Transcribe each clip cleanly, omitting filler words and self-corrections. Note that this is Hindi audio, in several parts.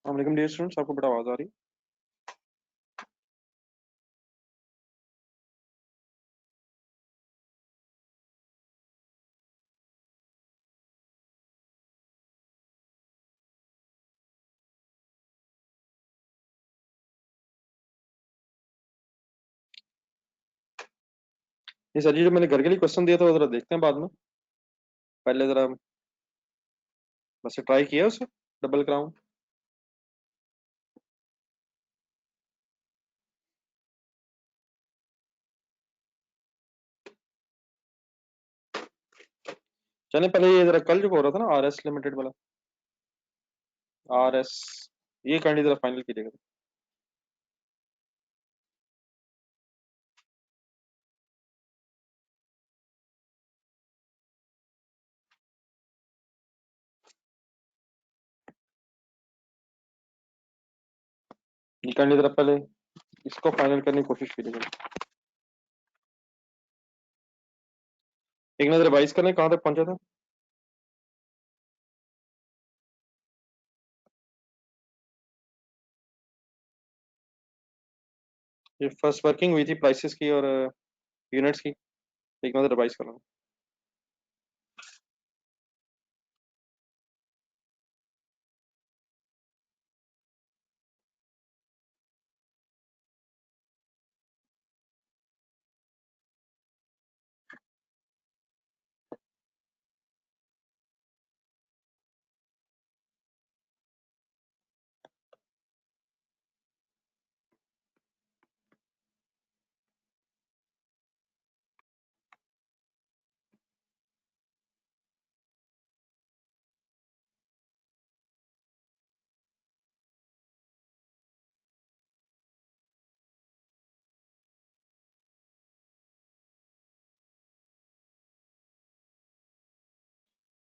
वालेकुम डियर स्टूडेंट्स, आपको बड़ा आवाज आ रही है। ये सर जी जो मैंने घर के लिए क्वेश्चन दिया था वो जरा देखते हैं बाद में। पहले जरा बस ट्राई किया उसे, डबल क्राउन। चलिए पहले ये जरा कल जो हो रहा था ना, RS लिमिटेड वाला, RS, ये करनी जरा फाइनल कीजिएगा। ये करनी जरा पहले इसको फाइनल करने की कोशिश कीजिएगा। एक नजर रिवाइज करने कहाँ तक पहुंचा था। ये फर्स्ट वर्किंग हुई थी प्राइसेस की और यूनिट्स की। एक नजर रिवाइज कर लो।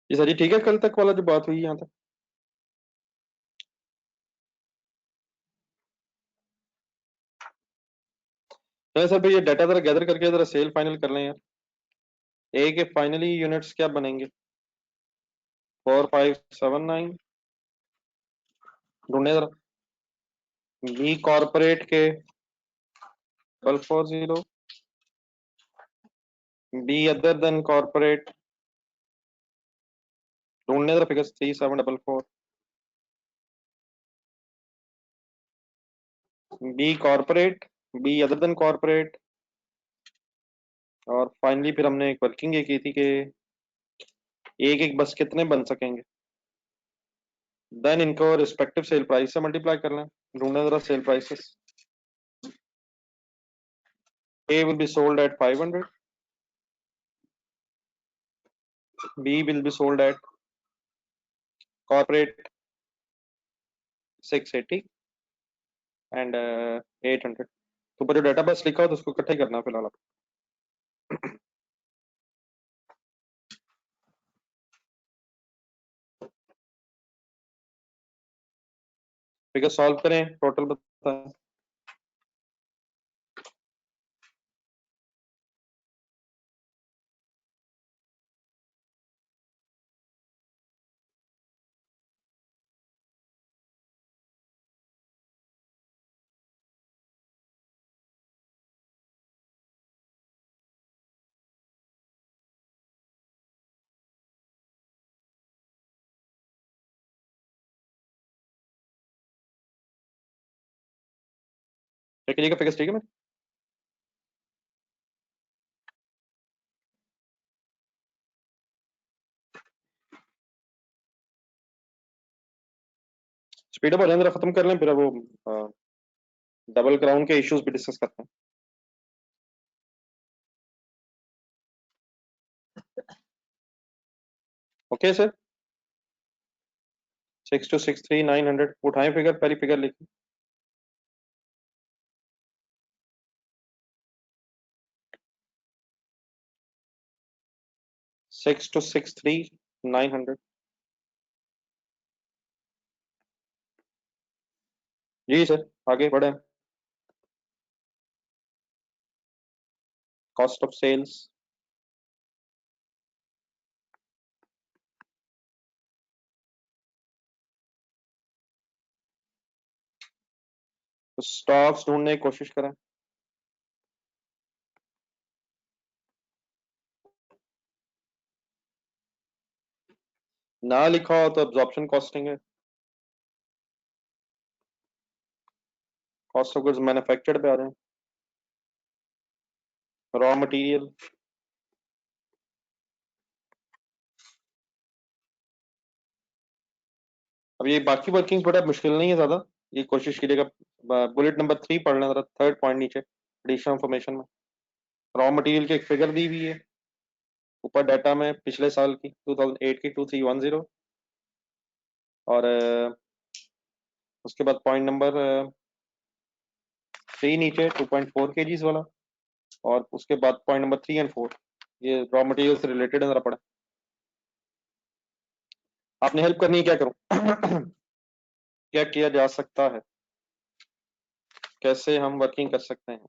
ये सर जी ठीक है, कल तक वाला जो बात हुई यहाँ तक। चलिए सर भाई, ये डाटा जरा गैदर करके जरा सेल फाइनल कर लें यार। ए के फाइनली यूनिट्स क्या बनेंगे? 4579 ढूंढने जरा। बी कॉर्पोरेट के 1240, बी अदर देन कॉर्पोरेट ढूंढने जरा figures 3744। B corporate, B other than corporate, और फाइनली फिर हमने एक वर्किंग ये की थी कि एक एक बस कितने बन सकेंगे, देन इनको रिस्पेक्टिव सेल प्राइस से मल्टीप्लाई कर लें। ढूंढने जरा sale prices. A will be sold at 500, B will be sold at corporate 680 and 800। तो ऊपर जो डाटा बस लिखा हो तो उसको इकट्ठा ही करना है फिलहाल। फिगर सॉल्व करें, टोटल बताएं। चेक कीजिएगा फिगर्स, ठीक है। मैं स्पीड अप हो जाए जरा, खत्म कर लें फिर वो डबल क्राउन के इश्यूज भी डिस्कस करते हैं। Okay sir. 6263 900 उठाएं फिगर, पहली फिगर लिखी। 6263 900। जी सर, आगे बढ़े। कॉस्ट ऑफ सेल्स, स्टॉक्स ढूंढने की कोशिश करें। ना लिखा हो तो एब्जॉर्प्शन कॉस्टिंग है। कॉस्ट ऑफ गुड्स मैन्युफैक्चर्ड पे आ रहे हैं। Raw material. अब ये बाकी वर्किंग बड़ा मुश्किल नहीं है ज्यादा। ये कोशिश कीजिएगा। बुलेट नंबर 3 पढ़ लें जरा, थर्ड पॉइंट नीचे एडिशनल इंफॉर्मेशन में। रॉ मटेरियल की एक फिगर दी हुई है ऊपर डाटा में, पिछले साल की 2008 की 2310। और उसके बाद पॉइंट नंबर 3 नीचे 2.4 kgs वाला। और उसके बाद पॉइंट नंबर 3 और 4, ये रॉ मटेरियल से रिलेटेड है, जरा पढ़ा। आपने हेल्प करनी है, क्या करूं? क्या किया जा सकता है, कैसे हम वर्किंग कर सकते हैं?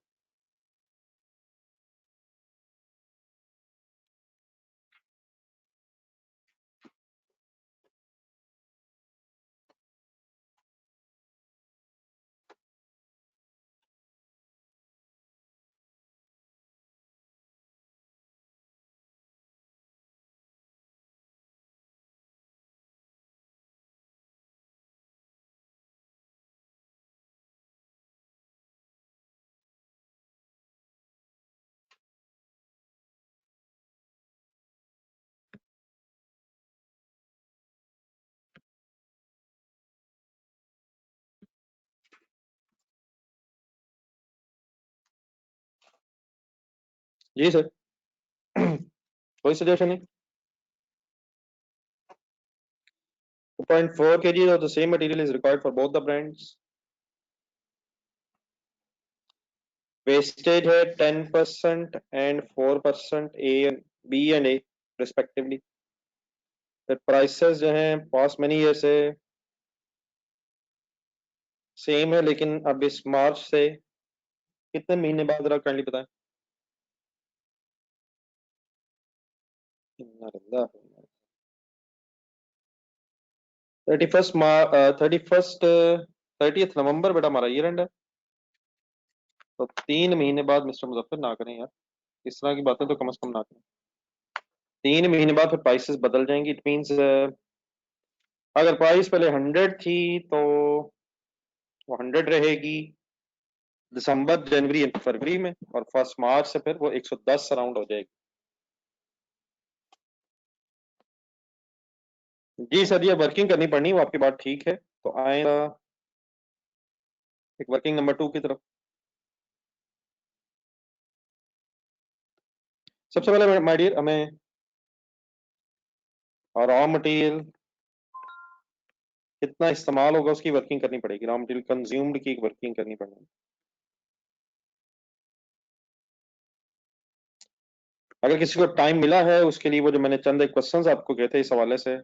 जी सर। कोई सजेशन है? 2.4 kg of the same material is required for both the brands. Wastage है 10% and 4%, B and A respectively. फिर प्राइसेस जो हैं पास्ट मनी ईयर से सेम है, लेकिन अब इस मार्च से कितने महीने बाद जरा काइंडली बताएं। 30th नवंबर बेटा हमारा ईयर एंड है। तो 3 महीने बाद मिस्टर मुजफ्फर ना करें यार, इस तरह की बातें तो कम से कम ना करें। 3 महीने बाद फिर प्राइसेस बदल जाएंगी। इट मीन्स अगर प्राइस पहले 100 थी तो वो 100 रहेगी दिसंबर जनवरी एंड फरवरी में, और फर्स्ट मार्च से फिर वो 110 अराउंड हो जाएगी। जी सर, ये वर्किंग करनी पड़नी, वो आपकी बात ठीक है। तो आए एक वर्किंग नंबर 2 की तरफ। सबसे पहले माय डियर, हमें रॉ मटेरियल कितना इस्तेमाल होगा उसकी वर्किंग करनी पड़ेगी। रॉ मटेरियल कंज्यूम्ड की वर्किंग करनी पड़ेगी। अगर किसी को टाइम मिला है उसके लिए, वो जो मैंने चंद एक क्वेश्चंस आपको कहे थे इस हवाले से,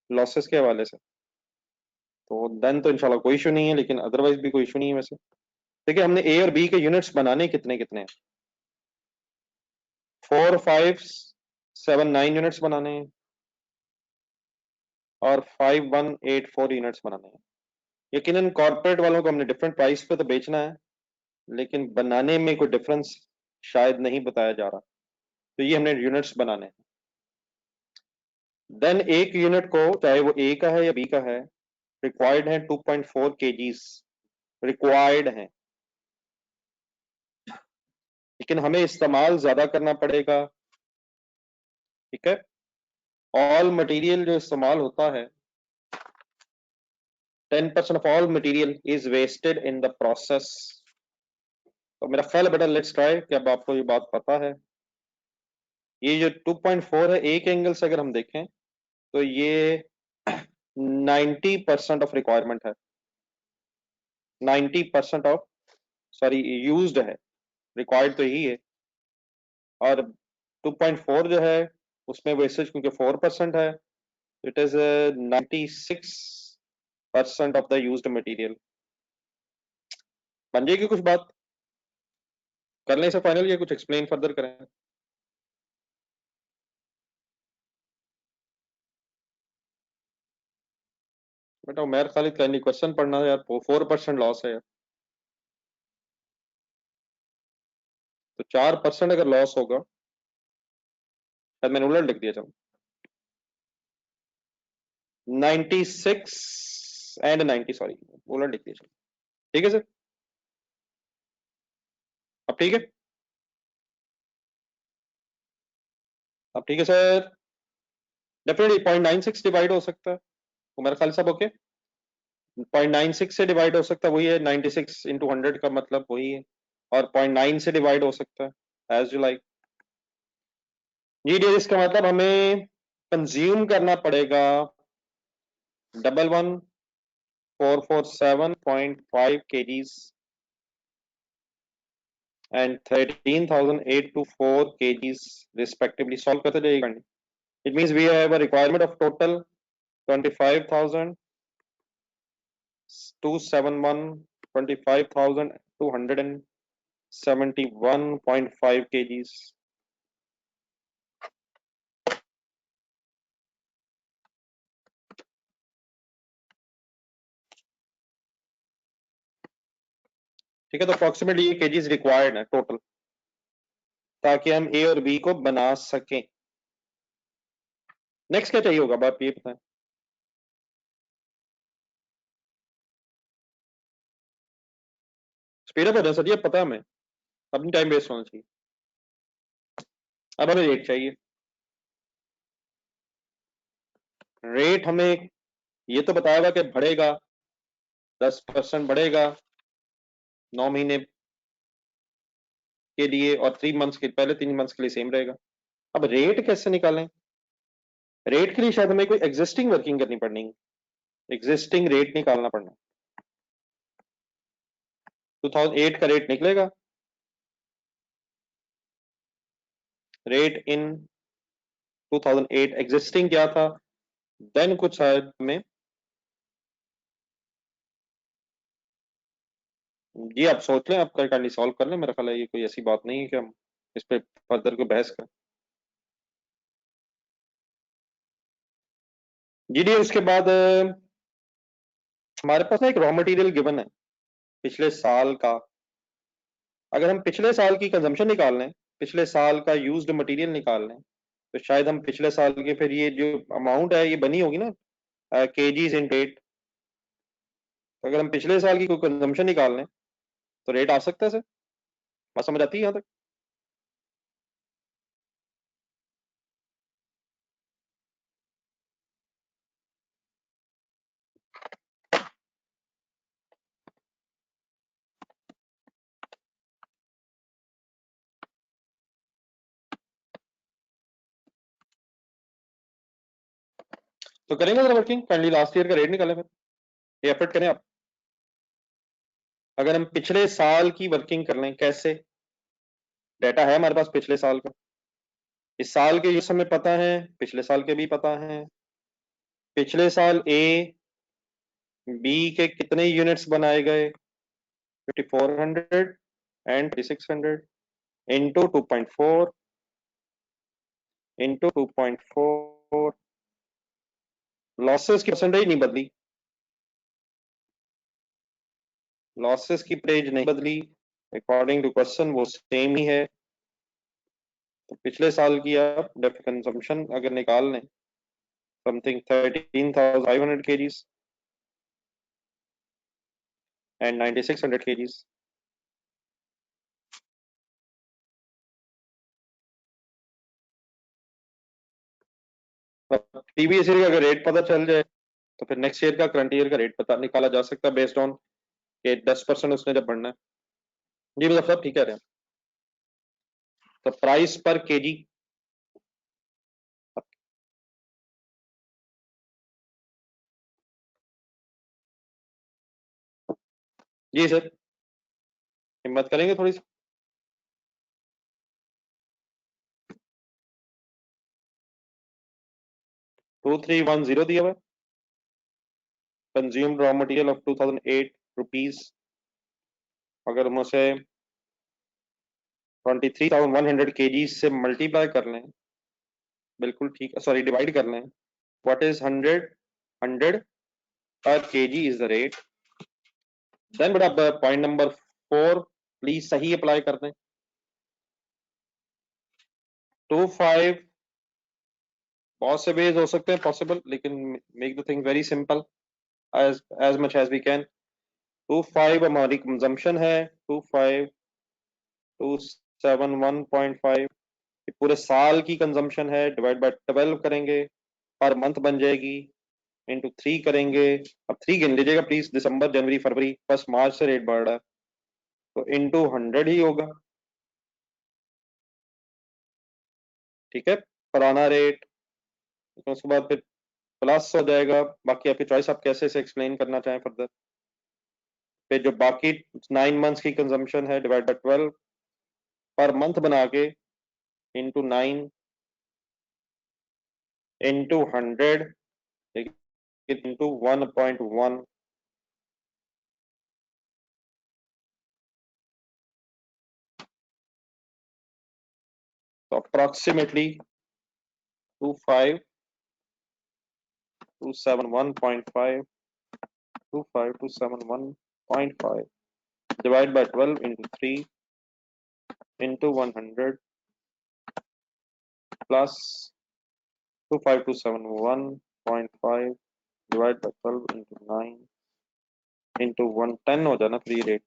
लॉसेस के हवाले से, तो देन तो इंशाल्लाह कोई इशू नहीं है, लेकिन अदरवाइज भी कोई इशू नहीं है वैसे। देखिए, हमने ए और बी के यूनिट्स बनाने कितने कितने हैं। 4, 5, 7, 9 यूनिट्स बनाने हैं, और 5, 1, 8, 4 यूनिट्स बनाने हैं। यकीनन कॉर्पोरेट वालों को हमने डिफरेंट प्राइस पे तो बेचना है, लेकिन बनाने में कोई डिफरेंस शायद नहीं बताया जा रहा। तो ये हमने यूनिट्स बनाने हैं। देन एक यूनिट को, चाहे वो ए का है या बी का है, रिक्वायर्ड है 2.4 kgs रिक्वायर्ड है। लेकिन हमें इस्तेमाल ज्यादा करना पड़ेगा। ठीक है। ऑल मटेरियल जो इस्तेमाल होता है, 10% of all material is wasted in the process. तो मेरा ख्याल है बेटा, लेट्स ट्राई कि अब आपको ये बात पता है। ये जो 2.4 है, एक एंगल से अगर हम देखें तो ये 90% ऑफ रिक्वायरमेंट है। 90% ऑफ, सॉरी, यूज्ड है। रिक्वायर्ड तो यही है। और 2.4 जो है उसमें वेस्टेज क्योंकि 4% है, it is 96% of the used material. बन जाएगी कुछ बात? कर लें इसे फाइनल या कुछ एक्सप्लेन फर्दर करें? बेटा उमर खालिद का क्वेश्चन पढ़ना है यार, 4% लॉस है यार। तो 4% अगर लॉस होगा, शायद मैंने उलट लिख दिया, चलो 96 एंड 90, सॉरी उलट लिख दिया, चलो ठीक है सर, अब ठीक है, अब ठीक है सर। डेफिनेटली 0.96 डिवाइड हो सकता है, वो मेरा ख्याल सब ओके। 0.96 से डिवाइड हो सकता है, वही है 96 इंटू 100 का मतलब वही है, और 0.9 से डिवाइड हो सकता है, एज यू लाइक। जी डी, इसका मतलब हमें कंज्यूम करना पड़ेगा 11447.5 and 13,824 kgs respectively. Solve करते जाइएगा। It means we have a requirement of total 25,271.5 kgs. ठीक है, तो अप्रोक्सीमेटली ये kgs रिक्वायर्ड है टोटल, ताकि हम ए और बी को बना सकें। नेक्स्ट क्या चाहिए होगा, आप ये बताएं। स्पीड अप हो जाए सर, ये पता है हमें, अपनी टाइम वेस्ट होना चाहिए। अब हमें रेट चाहिए। रेट हमें ये तो बताएगा कि बढ़ेगा, 10% बढ़ेगा 9 महीने के लिए, और 3 मंथ्स के पहले 3 मंथ्स के लिए सेम रहेगा। अब रेट कैसे निकालें? रेट के लिए शायद हमें कोई एग्जिस्टिंग वर्किंग करनी पड़नी, एग्जिस्टिंग रेट निकालना पड़ना। 2008 का रेट निकलेगा, रेट इन 2008 एग्जिस्टिंग क्या था, देन कुछ शायद में। ये आप सोच लें, आप काइंडली सॉल्व कर लें, मेरा ख्याल है ये कोई ऐसी बात नहीं है कि हम इस पे फर्दर कोई बहस करें। जी डी, उसके बाद हमारे पास ना एक रॉ मटेरियल गिवन है पिछले साल का। अगर हम पिछले साल की कंजम्पशन निकाल लें, पिछले साल का यूज्ड मटेरियल निकाल लें, तो शायद हम पिछले साल के, फिर ये जो अमाउंट है ये बनी होगी ना केजीज इन रेट, तो अगर हम पिछले साल की कोई कंजम्पशन निकाल लें तो रेट आ सकता है सर। बात समझ आती है यहाँ तक? तो करेंगे sir working, kindly last year का रेट निकालें, फिर ये एफर्ट करें आप। अगर हम पिछले साल की वर्किंग कर लें, कैसे? डाटा है हमारे पास पिछले साल का, इस साल के यूज हमें पता है, पिछले साल के भी पता है। पिछले साल ए बी के कितने यूनिट्स बनाए गए, 5400 एंड 3600 इंटू 2.4 इंटू 2.4। लॉसेस की परसेंटेज नहीं बदली, लॉसेस की परसेंटेज नहीं बदली, अकॉर्डिंग टू क्वेश्चन वो सेम ही है। तो पिछले साल की आप कंजम्पशन अगर निकाल लें, something 13,500 kgs and 9600 kgs। Previous year का अगर रेट पता चल जाए तो फिर नेक्स्ट ईयर का, करंट ईयर का रेट पता निकाला जा सकता है बेस्ड ऑन के 10% उसने जब बढ़ना है। जी मतलब सब ठीक कह रहे हैं। तो प्राइस पर केजी, जी सर हिम्मत करेंगे थोड़ी सी। 2310 दिया हुआ, consumed raw material of 2008 rupees, अगर हम उसे 23,100 kg से मल्टीप्लाई कर लें, बिल्कुल ठीक, सॉरी डिवाइड कर लें, what is 100 per KG is the rate. Then बेटा पॉइंट नंबर 4 प्लीज सही अप्लाई कर दें। 25 बहुत से वेज हो सकते हैं पॉसिबल, लेकिन make the thing very simple as much as we can. 25 हमारी कंजम्पशन है, 25271.5 पूरे साल की कंजम्पशन है, डिवाइड बाय 12 करेंगे, पर मंथ बन जाएगी, इंटू 3 करेंगे। अब 3 गिन लीजिएगा प्लीज, दिसंबर जनवरी फरवरी, बस मार्च से रेट बढ़ रहा है, तो इंटू 100 ही होगा। ठीक है, पुराना रेट, तो उसके बाद फिर प्लस हो जाएगा, बाकी आपकी चॉइस, आप कैसे से एक्सप्लेन करना चाहें फर्दर। फिर जो बाकी 9 मंथ्स की कंजम्पशन है, डिवाइड बाय 12 पर मंथ बना के, इंटू 9 इंटू 100 इंटू 1.1, तो approximately 25271.5 25271.5 divide by 12 into 3 into 100 plus 25271.5 divide by 12 into 9 into 110 हो जाना फ्री रेट।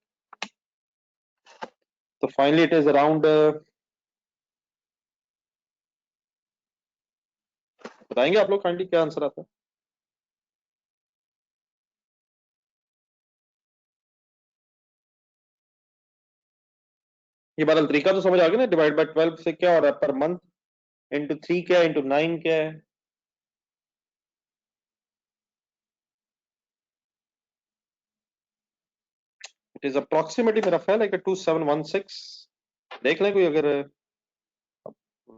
तो फाइनली इट इज अराउंड, बताएंगे आप लोग काइंडली क्या आंसर आता है। ये बादल तरीका तो समझ आ गया ना, डिवाइड बाय 12 से क्या हो रहा है पर मंथ, इंटू 3 क्या है, इंटू 9 क्या है। इट इज अप्रोक्सीमेटली मेरा ख्याल है कि 2716, देख लें कोई अगर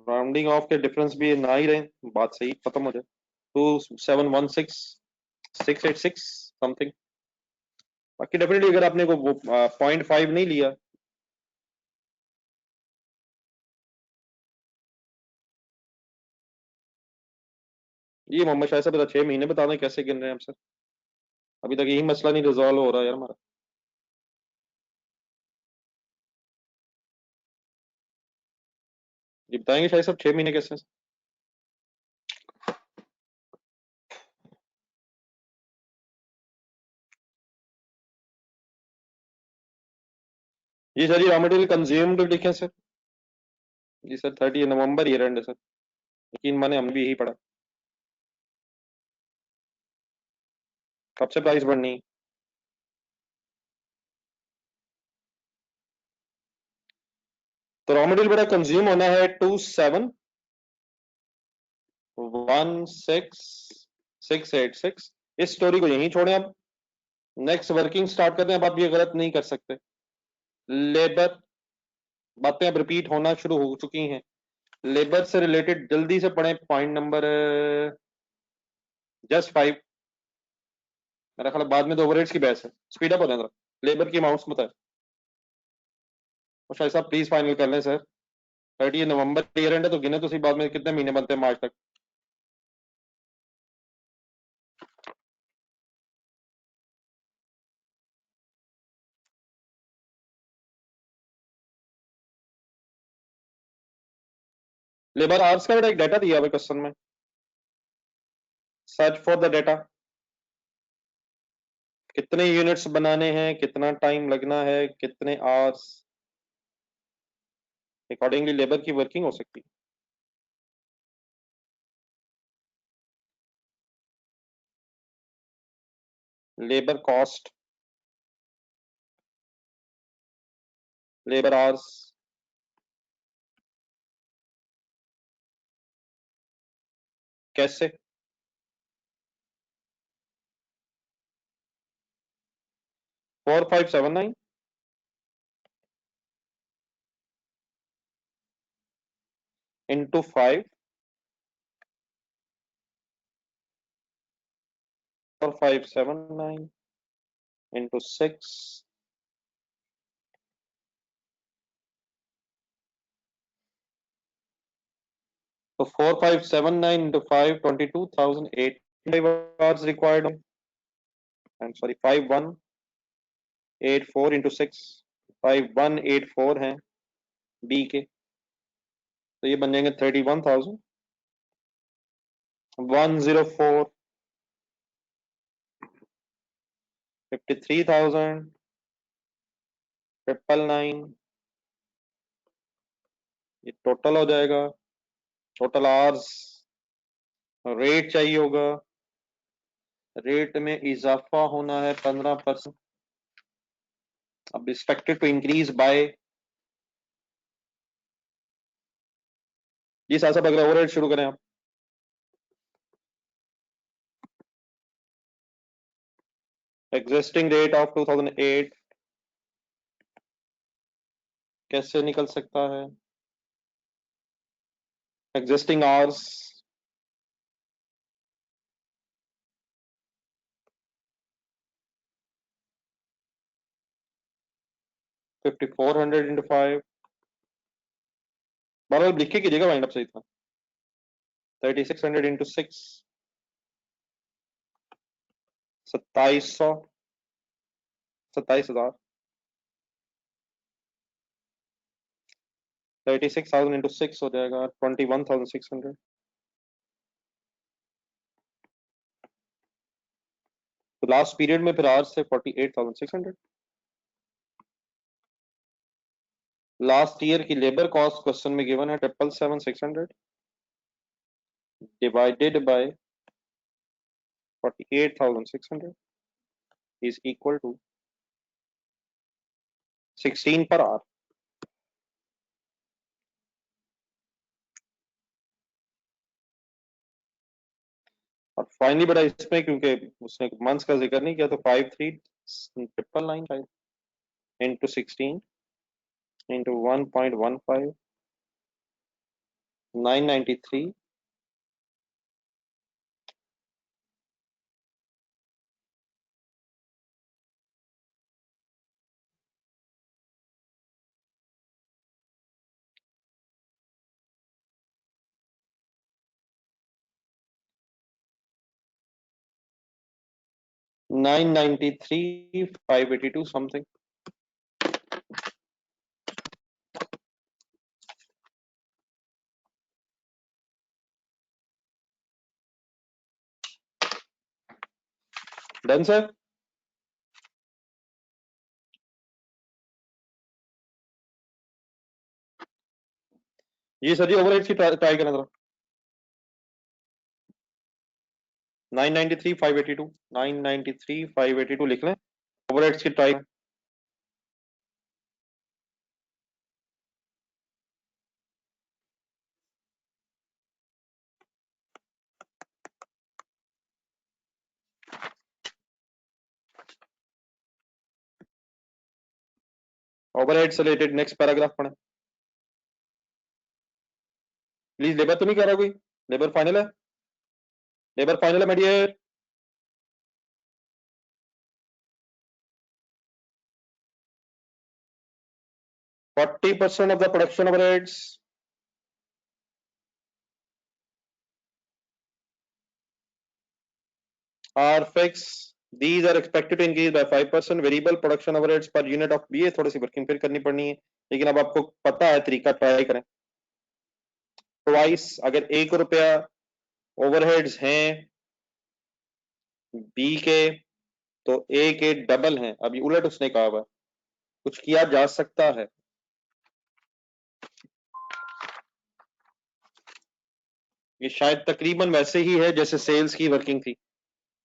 राउंडिंग ऑफ के डिफरेंस भी ना ही रहे, बात सही खत्म हो जाए। 2716686 समथिंग। बाकी डेफिनेटली अगर आपने को वो 0.5 नहीं लिया, ये मोहम्मद शाह साहब 6 महीने बता दें कैसे गिन रहे हैं हम सर, अभी तक यही मसला नहीं रिजॉल्व हो रहा है यार हमारा। ये बताएंगे शायद साहब 6 महीने कैसे। जी सर, ये रॉ मटेरियल कंज्यूम्ड लिखे सर। जी सर, 30 नवंबर ईयर एंड है सर, यकीन माने हम भी यही पढ़ा। कब से प्राइस बढ़नी। तो रॉ मटेरियल बेटा कंज्यूम होना है 2716686। इस स्टोरी को यहीं छोड़ें अब, नेक्स्ट वर्किंग स्टार्ट करते हैं। अब आप ये गलत नहीं कर सकते, लेबर, बातें अब रिपीट होना शुरू हो चुकी हैं। लेबर से रिलेटेड जल्दी से पढ़ें, पॉइंट नंबर जस्ट 5। मेरा ख्याल है बाद में तो ओवरहेड्स की बहस है, स्पीड अप हो जाएगा। लेबर की अमाउंट्स बताए, और शायद साहब प्लीज फाइनल कर लें सर। 30 नवंबर ईयर एंड है, तो गिने तो सही बाद में कितने महीने बनते हैं मार्च तक। लेबर आवर्स का बेटा एक डाटा दिया हुआ क्वेश्चन में, सर्च फॉर द डाटा, कितने यूनिट्स बनाने हैं, कितना टाइम लगना है, कितने आवर्स, अकॉर्डिंगली लेबर की वर्किंग हो सकती है। लेबर कॉस्ट, लेबर आवर्स, कैसे। 4579 इंटू 5, 4579 इंटू 6, तो 4579 into 5, 22,085 hours required. And sorry 5184 into 6, 5184 हैं बी के, तो ये बन जाएंगे 31,000, 104, 53,000, 999। ये टोटल हो जाएगा। टोटल आवर्स रेट चाहिए होगा। रेट में इजाफा होना है 15%। अब एक्सपेक्टेड टू इंक्रीज बाय। जी साहब अगर ओवरहेड शुरू करें आप। एग्जिस्टिंग रेट ऑफ 2008 कैसे निकल सकता है? Existing hours 5400 into 5। बराबर लिख के कीजिएगा, वाइंड अप सही था। 3600 इंटू 6, 2700, 27,000। 36,000 इंटू 6 हो जाएगा 21,600। तो लास्ट पीरियड में फिर आवर्स से 48,600। लास्ट ईयर की लेबर कॉस्ट क्वेश्चन में गिवन है 777,600 divided by 48,600 is equal to 16 per our. और फाइनली बड़ा इसमें क्योंकि उसने मंथ्स का जिक्र नहीं किया तो 53,999 into 16 into 1.15 993 993 582 something. Done sir. जी सर जी ओवरहेड्स की ट्राई करें जरा। 993 582 993 582 लिख लें। ओवरहेड्स की ट्राई। ओवरहेड से रिलेटेड नेक्स्ट पैराग्राफ पढ़ें प्लीज। लेबर तो नहीं कह रहा कोई? लेबर फाइनल है? लेबर फाइनल है my dear? 40% of the production overheads are fixed. These are expected to increase by 5%. Variable production overheads per unit of BA थोड़ी सी वर्किंग फिर करनी पड़नी है, लेकिन अब आपको पता है तरीका, ट्राई करें। ट्वाइस अगर 1 रुपया ओवरहेड्स हैं बी के तो ए के डबल हैं। अभी उलट उसने कहा हुआ कुछ किया जा सकता है। ये शायद तकरीबन वैसे ही है जैसे सेल्स की वर्किंग थी।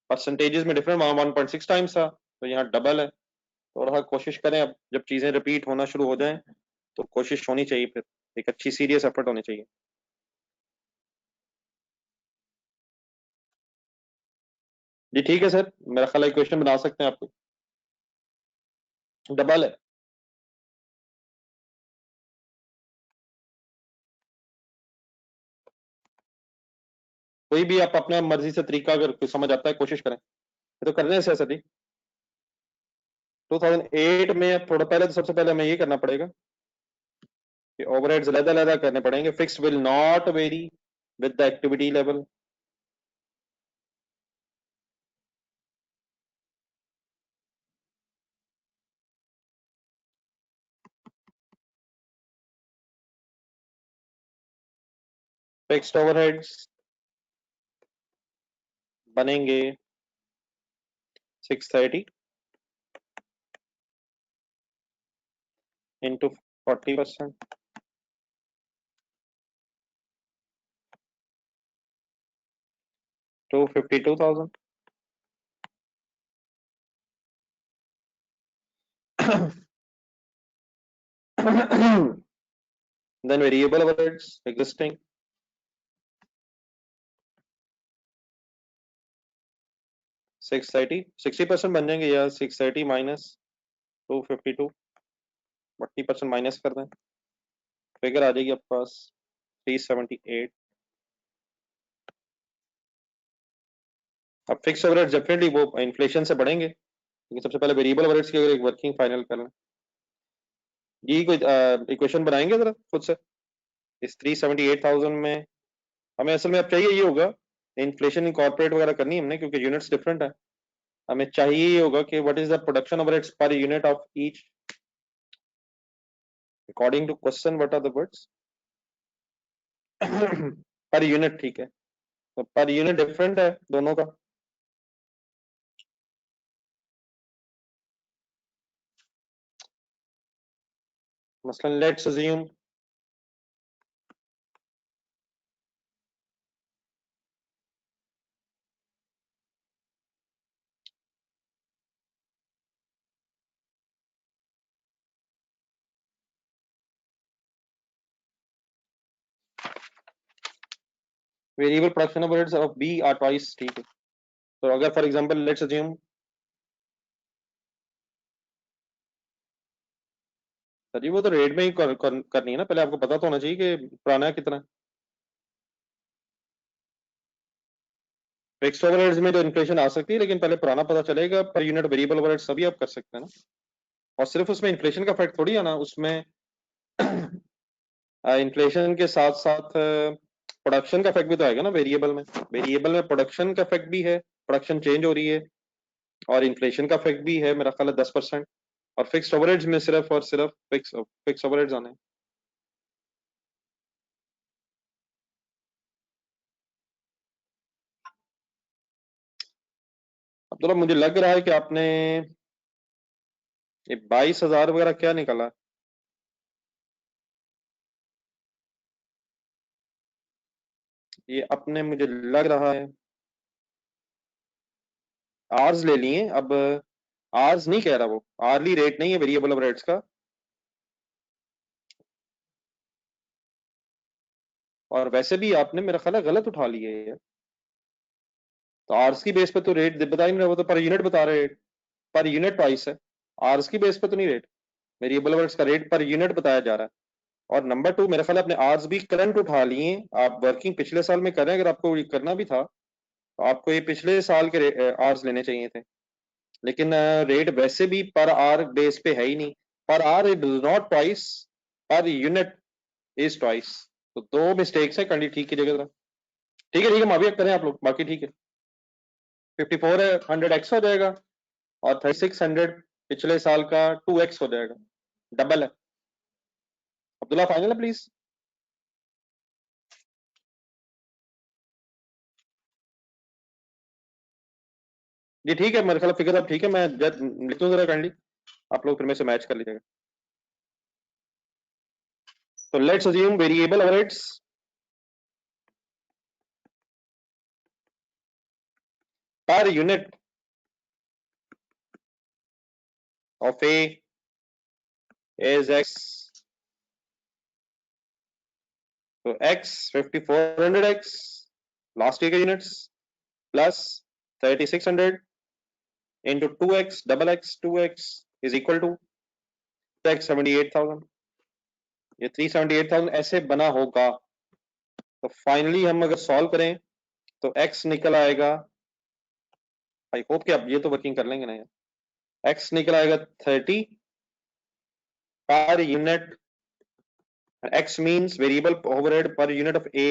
परसेंटेजेस में डिफरेंट, वहां 1.6 टाइम्स था तो यहाँ डबल है। थोड़ा सा कोशिश करें, अब जब चीजें रिपीट होना शुरू हो जाएं तो कोशिश होनी चाहिए, फिर एक अच्छी सीरियस एफर्ट होनी चाहिए। जी ठीक है सर, मेरा ख्याल है क्वेश्चन बना सकते हैं आपको। डबल है। कोई भी आप अपने मर्जी से तरीका अगर कोई समझ आता है कोशिश करें। ये तो करने से सर जी 2008 में थोड़ा पहले तो सबसे पहले हमें ये करना पड़ेगा कि ओवरहेड्स अलग-अलग करने पड़ेंगे। Fix will not very with the activity level. Fixed overheads बनेंगे 630 into 40%, 252,000. Then variable overheads existing 630, 60% बन जाएंगे या 630 माइनस 252, 40% माइनस कर दें, फिगर आ जाएगी आपके पास 378. अब फिक्स ओवरहेड्स डेफिनेटली वो इन्फ्लेशन से बढ़ेंगे, लेकिन सबसे पहले वेरिएबल ओवरहेड्स की अगर एक वर्किंग फाइनल कर लें, ये कोई इक्वेशन बनाएंगे जरा खुद से. इस 378,000 में हमें असल में अब चाहिए ये होगा, इन्फ्लेशन इनकॉर्पोरेट वगैरह करनी है हमने क्योंकि यूनिट्स डिफरेंट है. हमें चाहिए ये होगा कि what is the production overheads per unit of each according to question, what are the words per unit. ठीक है, तो पर यूनिट डिफरेंट है दोनों का. मसलन let's assume variable production overheads of B are twice. ठीक है, तो अगर for example let's assume, sir जी वो तो रेट में ही करनी है ना, पहले आपको पता तो होना चाहिए कि पुराना कितना है. फिक्स्ड ओवरहेड्स में तो इन्फ्लेशन आ सकती है, लेकिन पहले पुराना पता चलेगा. पर यूनिट वेरिएबल ओवरहेड्स सभी आप कर सकते हैं ना, और सिर्फ उसमें इन्फ्लेशन का फैक्ट थोड़ी है ना, उसमें इन्फ्लेशन के साथ साथ प्रोडक्शन का फैक्ट भी तो आएगा ना वेरिएबल में. वेरिएबल में प्रोडक्शन का फैक्ट भी है, प्रोडक्शन चेंज हो रही है, और इन्फ्लेशन का फैक्ट भी है मेरा ख्याल है 10%. और फिक्स्ड ओवरहेड्स में सिर्फ और सिर्फ फिक्स ओवरहेड्स आने हैं. अब्दुल्ला मुझे लग रहा है कि आपने ये 22,000 वगैरह क्या निकाला. ये अपने मुझे लग रहा है आर्स ले लिए. अब आर्स नहीं कह रहा, वो आर्ली रेट नहीं है वेरिएबल ओवरहेड्स का, और वैसे भी आपने मेरा ख्याल है गलत उठा लिए है. तो आर्स की बेस पे तो रेट बता ही नहीं रहा, वो तो पर यूनिट बता रहे रेट. पर यूनिट प्राइस है, आर्स की बेस पे तो नहीं रेट. वेरिएबल ओवरहेड्स का रेट पर यूनिट बताया जा रहा है. और नंबर टू, मेरा ख्याल है आपने आर्स भी करंट उठा लिए. आप वर्किंग पिछले साल में कर रहे हैं, अगर आपको ये करना भी था तो आपको ये पिछले साल के आर्स लेने चाहिए थे. लेकिन रेट वैसे भी पर आर बेस पे है ही नहीं. Per are it does not twice, per unit is twice. तो दो मिस्टेक्स है, कंडी ठीक कीजिएगा जरा. ठीक है ठीक है, माफिया करें आप लोग, बाकी ठीक है. 54 है, 100x हो जाएगा, और 3600 पिछले साल का 2x हो जाएगा, डबल है. अब्दुल्ला फाइनल है प्लीज. जी ठीक है, मेरे ख्याल फिगर अब ठीक है, मैं लिख दूं जरा काइंडली, आप लोग फिर में से मैच कर लीजिएगा. तो let's assume variable overheads per unit of A is x. तो x 5400x लास्ट ईयर के units plus 3600 into 2x double X 2x is equal to x 78,000. ये 378,000 ऐसे बना होगा. तो फाइनली हम अगर सॉल्व करें तो x निकल आएगा, आई होप कि आप ये तो वर्किंग कर लेंगे ना यार. x निकल आएगा 30 per unit. x means variable overhead पर यूनिट ऑफ a.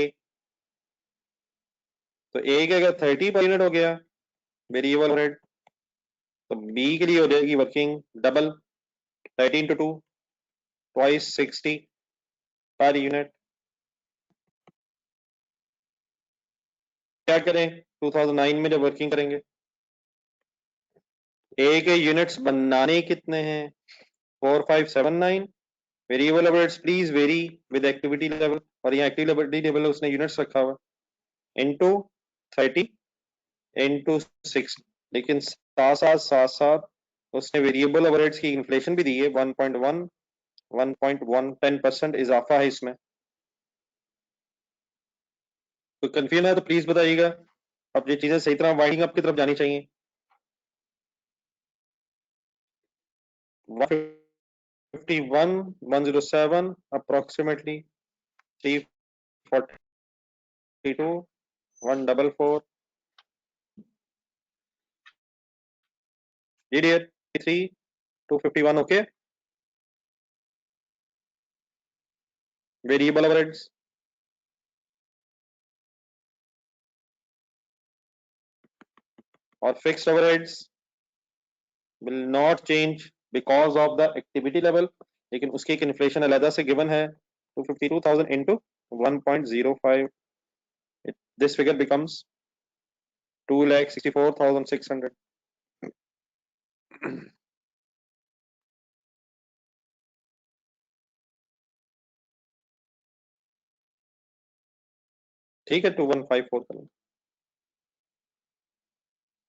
तो a के अगर 30 पर यूनिट हो गया वेरिएबल ओवरहेड, तो b के लिए हो जाएगी working double, 30 into 2 twice 60 per unit. क्या करें 2009 में जब वर्किंग करेंगे? ए के यूनिट्स बनाने कितने हैं? 4579। Variable overheads please very with activity level, और यहाँ एक्टिविटी लेवल उसने यूनिट्स रखा हुआ इनटू 30 इनटू 6। लेकिन साथ साथ उसने वेरिएबल ओवरहेड्स की इन्फ्लेशन भी दी है 1.1 1.1 10% इजाफा है इसमें। तो कंफ्यूजन है तो प्लीज बताइएगा। अब ये चीजें सही तरह वाइंडिंग अप की तरफ जानी चाहिए। 151 107 अप्रोक्सीमेटली 342 144 जी डियर 3 251 ओके। वेरिएबल ओवरहेड्स और fixed overheads will not change because of the activity level, लेकिन उसकी एक इन्फ्लेशन अलग से गिवन है 252,000 into 1.05। this figure becomes 2,64,600। ठीक है 2154 करें।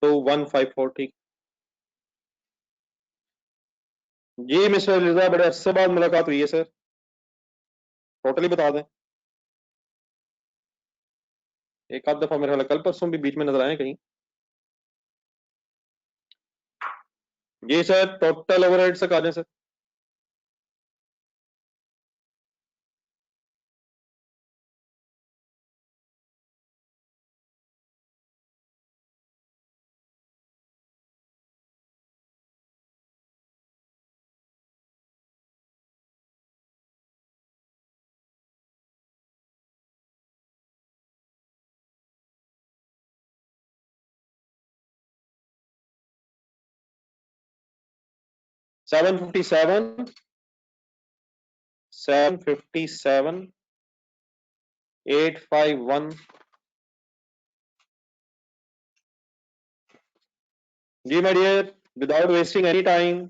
2154 ठीक। जी मिस्टर लिजा बड़े अरसे बाद मुलाकात हुई है सर। टोटली बता दें। एक आध दफा मेरे ख्याल है कल परसों भी बीच में नजर आए कहीं। जी सर टोटल ओवरहेड से आ जाए सर। Seven fifty seven 757 851। जी my dear without wasting any time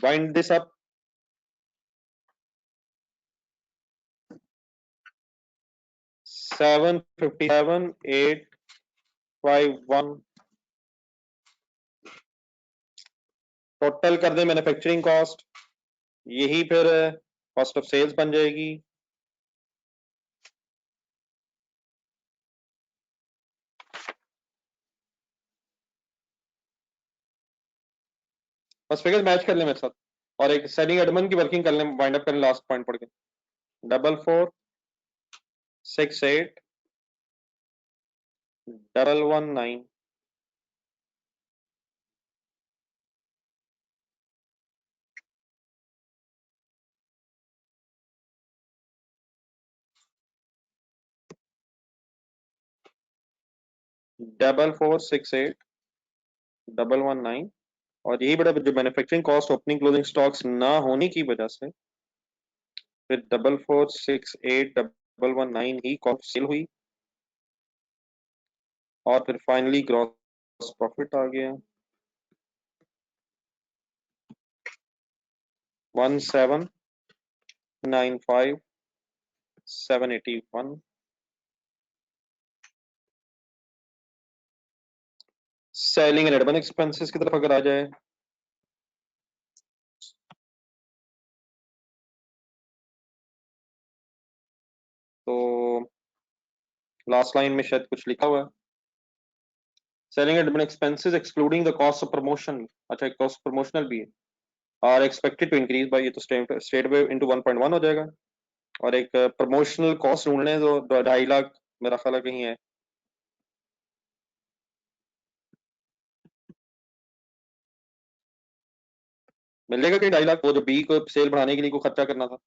wind this up. 757 851 total कर दें मैन्युफैक्चरिंग कॉस्ट, यही फिर कॉस्ट ऑफ सेल्स बन जाएगी। बस फिगर मैच कर लें मेरे साथ, और एक सेलिंग एडमन की वर्किंग कर लें, वाइंड अप करें लास्ट पॉइंट पढ़ के। 4468 119 4468 119। और यही बड़ा जो manufacturing cost opening closing stocks ना होने की वजह से फिर 4468 119 ही कॉस्ट सेल हुई, और फिर फाइनली ग्रॉस प्रॉफिट आ गया 1795781। सेलिंग एंड एडमिन एक्सपेंसेस की तरफ अगर आ जाए तो लास्ट लाइन में शायद कुछ लिखा हुआ है, selling and admin expenses excluding the cost of promotion. अच्छा कॉस्ट प्रमोशनल भी है, are expected to increase by, ये तो स्टेट वे इनटू 1.1 हो जाएगा। और एक प्रमोशनल कॉस्ट ढूंढने तो 2.5 लाख मेरा ख्याल है कहीं है। मिलेगा कहीं 2.5 लाख, वो जो बी को सेल बढ़ाने के लिए को खर्चा करना था।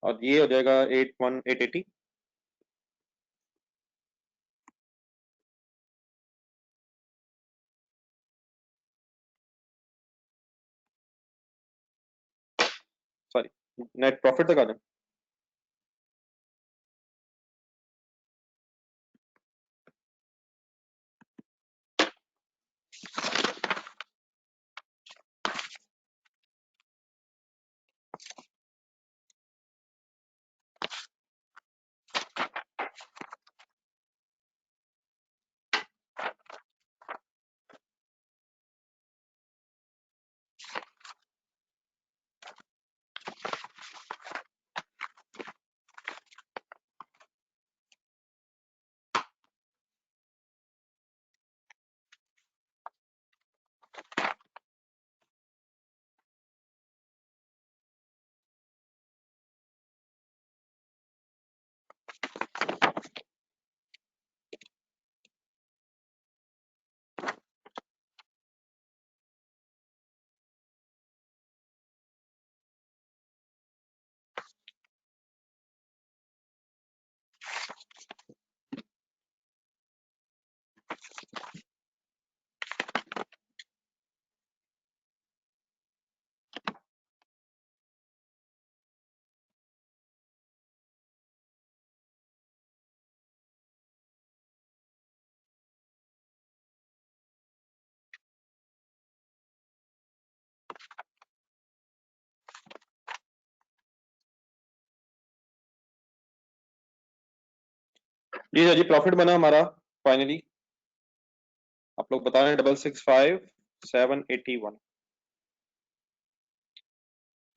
और ये हो जाएगा 81880। सॉरी नेट प्रॉफिट तक आ जाए। जी सर जी, प्रॉफिट बना हमारा फाइनली। आप लोग बता रहे हैं 665,781।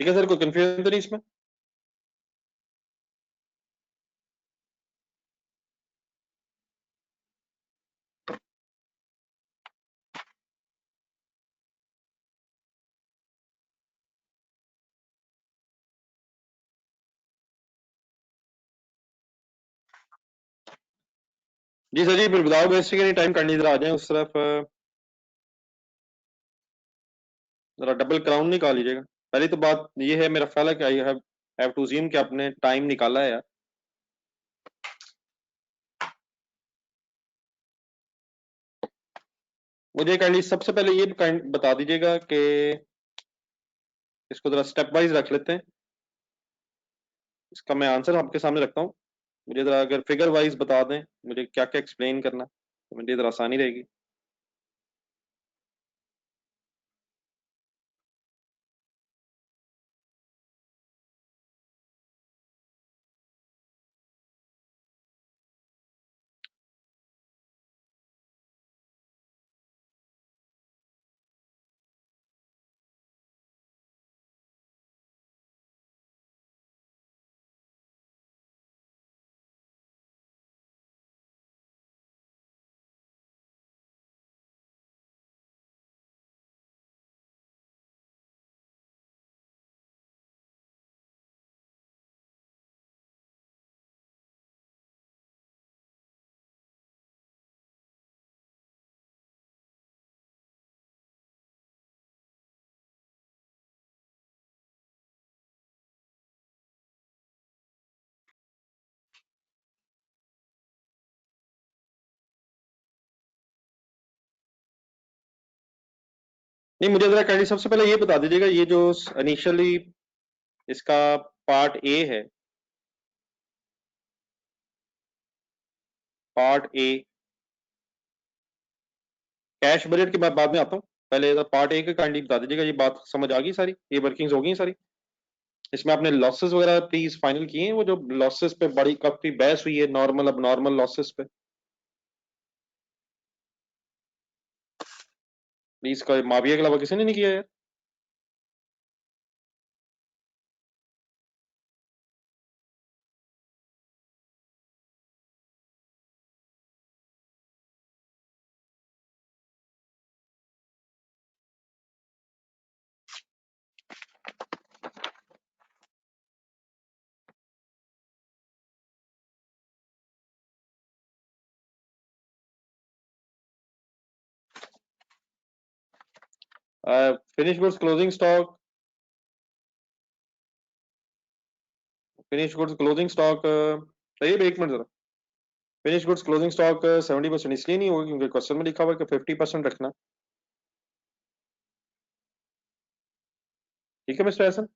ठीक है सर, कोई कंफ्यूजन तो नहीं इसमें? जी सर जी, फिर विदाउट वेस्टिंग एनी टाइम करनी, जरा आ जाए उस तरफ। जरा डबल क्राउन निकाल लीजिएगा। पहली तो बात ये है, मेरा ख्याल है कि आई हैव टू ज़्यूम कि आपने टाइम निकाला है यार। मुझे काइंडली सबसे पहले ये बता दीजिएगा कि इसको जरा स्टेप वाइज रख लेते हैं। इसका मैं आंसर आपके सामने रखता हूँ। मुझे जरा अगर फिगर वाइज बता दें मुझे क्या क्या एक्सप्लेन करना, तो मुझे जरा आसानी रहेगी। नहीं, मुझे जरा काइंडली सबसे पहले ये बता दीजिएगा, ये जो इनिशियली इसका पार्ट ए है, पार्ट ए कैश बजट के बाद में आता हूँ। पहले पार्ट ए का काइंडली बता दीजिएगा, ये बात समझ आ गई सारी, ये वर्किंग्स हो गई सारी। इसमें आपने लॉसेस वगैरह प्लीज फाइनल किए हैं, वो जो लॉसेस पे बड़ी काफी बहस हुई है, नॉर्मल अब नॉर्मल लॉसेस पे प्लीज, का माविया के अलावा किसी ने नहीं किया यार। Finish goods closing stock, finish goods closing stock, एक मिनट जरा। फिनिश गुड्स क्लोजिंग स्टॉक 70% इसलिए नहीं होगा क्योंकि क्वेश्चन में लिखा हुआ है कि 50% रखना। ठीक है मिस्टर हसन।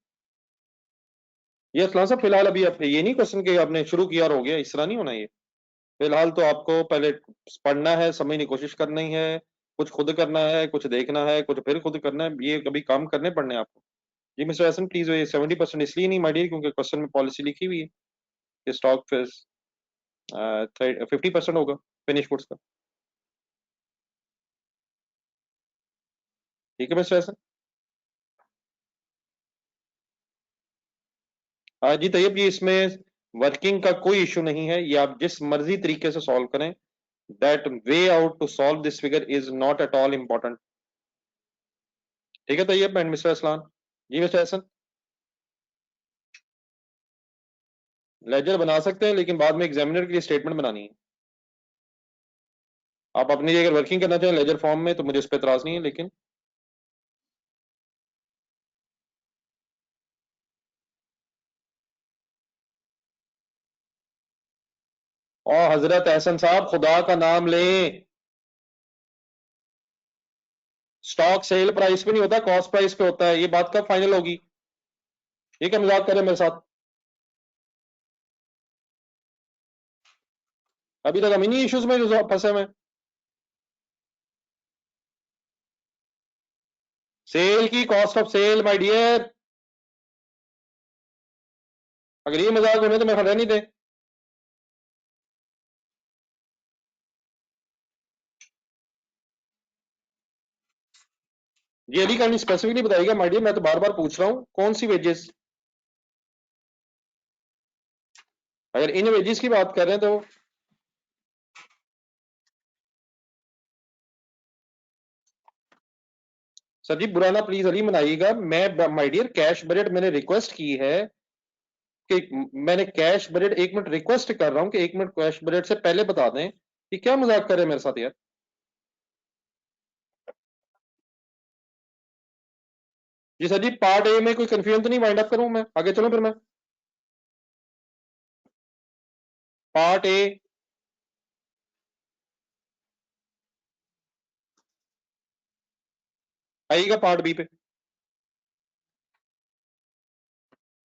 ये असला साहब, फिलहाल अभी आप ये नहीं क्वेश्चन के आपने शुरू किया और हो गया, इस तरह नहीं होना ये। फिलहाल तो आपको पहले पढ़ना है, समझने की कोशिश करनी है, कुछ खुद करना है, कुछ देखना है, कुछ फिर खुद करना है, ये कभी काम करने पड़ने हैं आपको। जी मिस्टर हसन प्लीज, ये 70% इसलिए नहीं माइडियर क्योंकि क्वेश्चन में पॉलिसी लिखी हुई है कि स्टॉक फिर 50% होगा फिनिश गुड्स का। ठीक है मिस्टर हसन। हाँ जी तैयब जी, इसमें वर्किंग का कोई इशू नहीं है, ये आप जिस मर्जी तरीके से सॉल्व करें, that way out to solve this figure is not at all important. ठीक है तैयब एंड मिस्टर असलान। जी मिस्टर हसन, लेजर बना सकते हैं लेकिन बाद में एग्जामिनर के लिए स्टेटमेंट बनानी है। आप अपनी अगर वर्किंग करना चाहें लेजर फॉर्म में तो मुझे इस पर एतराज नहीं है, लेकिन और हजरत एहसन साहब खुदा का नाम लें, स्टॉक सेल प्राइस पे नहीं होता, कॉस्ट प्राइस पे होता है। ये बात कब फाइनल होगी? ये क्या मजाक करें मेरे साथ? अभी तक हम इन्हीं इश्यूज में जो फंसे हुए हैं। सेल की cost of sale my dear, अगर ये मजाक होने तो मैं रहने नहीं दे। ये अली काइंडली स्पेसिफिकली बताइएगा माय डियर, मैं तो बार बार पूछ रहा हूं कौन सी वेजेस। अगर इन वेजेस की बात कर रहे हैं तो सर जी बुरा ना प्लीज अली मनाइएगा, मैं माय डियर कैश बजट मैंने रिक्वेस्ट की है कि मैंने कैश बजट 1 मिनट रिक्वेस्ट कर रहा हूं कि 1 मिनट कैश बजट से पहले बता दें कि क्या मजाक कर रहे हैं मेरे साथ यार। जी सर जी, पार्ट ए में कोई कंफ्यूजन तो नहीं वाइंड अप करूं मैं, आगे चलो फिर मैं पार्ट ए। आइएगा पार्ट बी पे।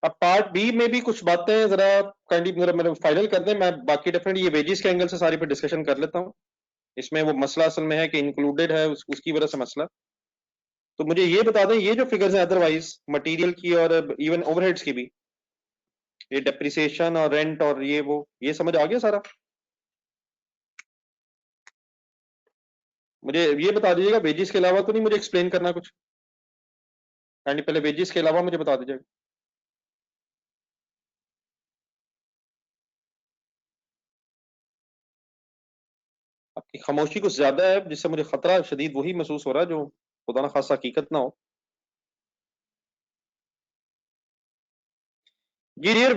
अब पार्ट बी में भी कुछ बातें जरा काइंडली मेरा मेरे फाइनल कर दें, मैं बाकी डेफिनेटली ये वेजेस के एंगल से सारी पे डिस्कशन कर लेता हूँ। इसमें वो मसला असल में है कि इंक्लूडेड है उसकी वजह से मसला। तो मुझे ये बता दें ये जो फिगर्स हैं अदरवाइज मटेरियल की और इवन ओवरहेड्स की भी, ये डेप्रिसिएशन और रेंट और ये समझ आ गया सारा। मुझे ये बता दीजिएगा वेजेस के अलावा तो नहीं मुझे एक्सप्लेन करना कुछ, काइंडली पहले वेजेस के अलावा मुझे बता दीजिएगा। आपकी खामोशी कुछ ज्यादा है जिससे मुझे खतरा शदीद वही महसूस हो रहा है जो खुदा ना खासा हकीकत ना हो। जी डियर,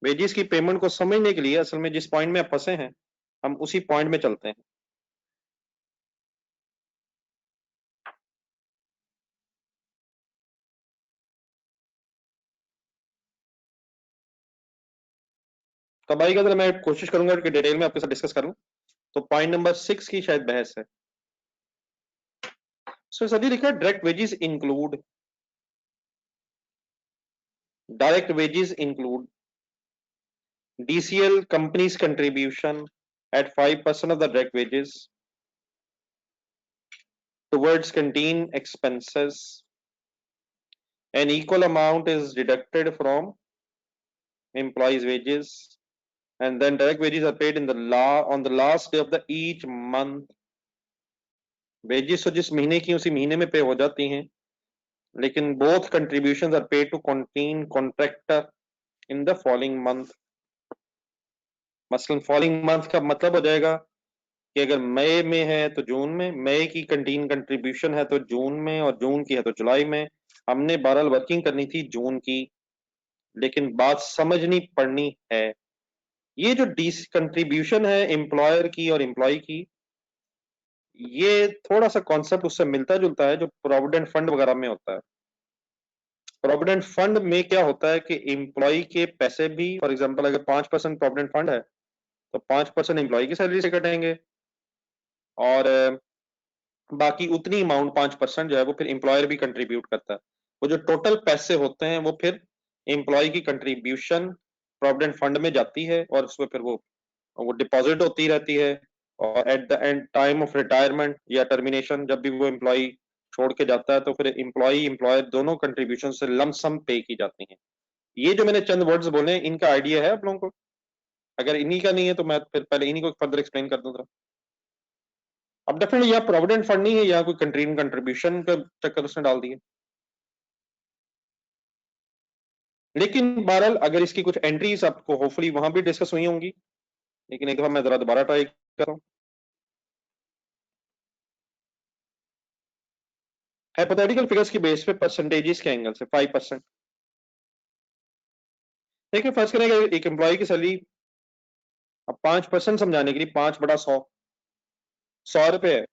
वेजेस की पेमेंट को समझने के लिए असल में जिस पॉइंट में आप फंसे हैं हम उसी पॉइंट में चलते हैं। तब आएगा जरा मैं कोशिश करूंगा कि डिटेल में आपके साथ डिस्कस करूं। तो पॉइंट नंबर 6 की शायद बहस है। सो सर जी लिखा है direct wages include, direct wages include DCL company's contribution at 5% of the direct wages towards canteen expenses. An equal amount is deducted from employees' wages, and then direct wages are paid in the on the last day of the each month. Wages तो जिस महीने की उसी महीने में पे हो जाती हैं, लेकिन both contributions are paid to canteen contractor in the following month. मसलन फॉलोइंग मंथ का मतलब हो जाएगा कि अगर मई में है तो जून में, मई की कंटीन कंट्रीब्यूशन है तो जून में, और जून की है तो जुलाई में। हमने 12 वर्किंग करनी थी जून की, लेकिन बात समझनी पड़नी है। ये जो डी कंट्रीब्यूशन है एम्प्लॉयर की और एम्प्लॉय की, ये थोड़ा सा कॉन्सेप्ट उससे मिलता जुलता है जो प्रोविडेंट फंड वगैरह में होता है। प्रोविडेंट फंड में क्या होता है कि एम्प्लॉय के पैसे भी, फॉर एग्जांपल अगर 5% प्रोविडेंट फंड है तो 5% एम्प्लॉय की सैलरी से कटेंगे, और बाकी उतनी अमाउंट 5% जो है वो फिर एम्प्लॉयर भी कंट्रीब्यूट करता है। वो जो टोटल पैसे होते हैं वो फिर एम्प्लॉय की कंट्रीब्यूशन प्रोविडेंट फंड में जाती है और उसमें फिर वो डिपॉजिट होती रहती है, और eight the and time of retirement या टर्मिनेशन जब भी वो एम्प्लॉय छोड़ के जाता है तो फिर एम्प्लॉय एम्प्लॉयर दोनों कंट्रीब्यूशन से लमसम पे की जाती हैं। ये जो मैंने चंद वर्ड्स बोले हैं इनका आइडिया है आप लोगों को? अगर इन्हीं का नहीं है तो मैं फिर पहले इन्हीं को फर्दर एक्सप्लेन कर दूं जरा। अब डेफिनेटली यहाँ प्रोविडेंट फंड नहीं है, यहाँ कोई कंट्रीब्यूशन का चक्कर उसने डाल दिया। लेकिन बहरहाल अगर इसकी कुछ एंट्रीज आपको होपफुली वहां भी डिस्कस हुई होंगी, लेकिन एक दफा मैं जरा दोबारा ट्राई कर रहा हूँ। हाइपोथेटिकल फिगर्स की बेस पे परसेंटेजेस के एंगल से 5%। देखिए फर्स्ट करेंगे एक एम्प्लॉय की सैलरी, अब 5% समझाने के लिए 5/100, 100 रुपए है।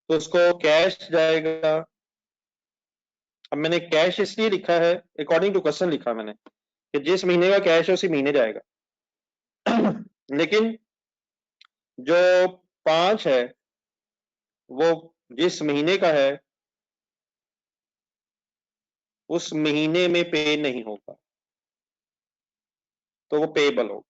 तो उसको कैश जाएगा। अब मैंने कैश इसलिए लिखा है, अकॉर्डिंग टू क्वेश्चन लिखा मैंने कि जिस महीने का कैश है उसी महीने जाएगा। लेकिन जो 5 है वो जिस महीने का है उस महीने में पे नहीं होगा, तो वो पेएबल होगा।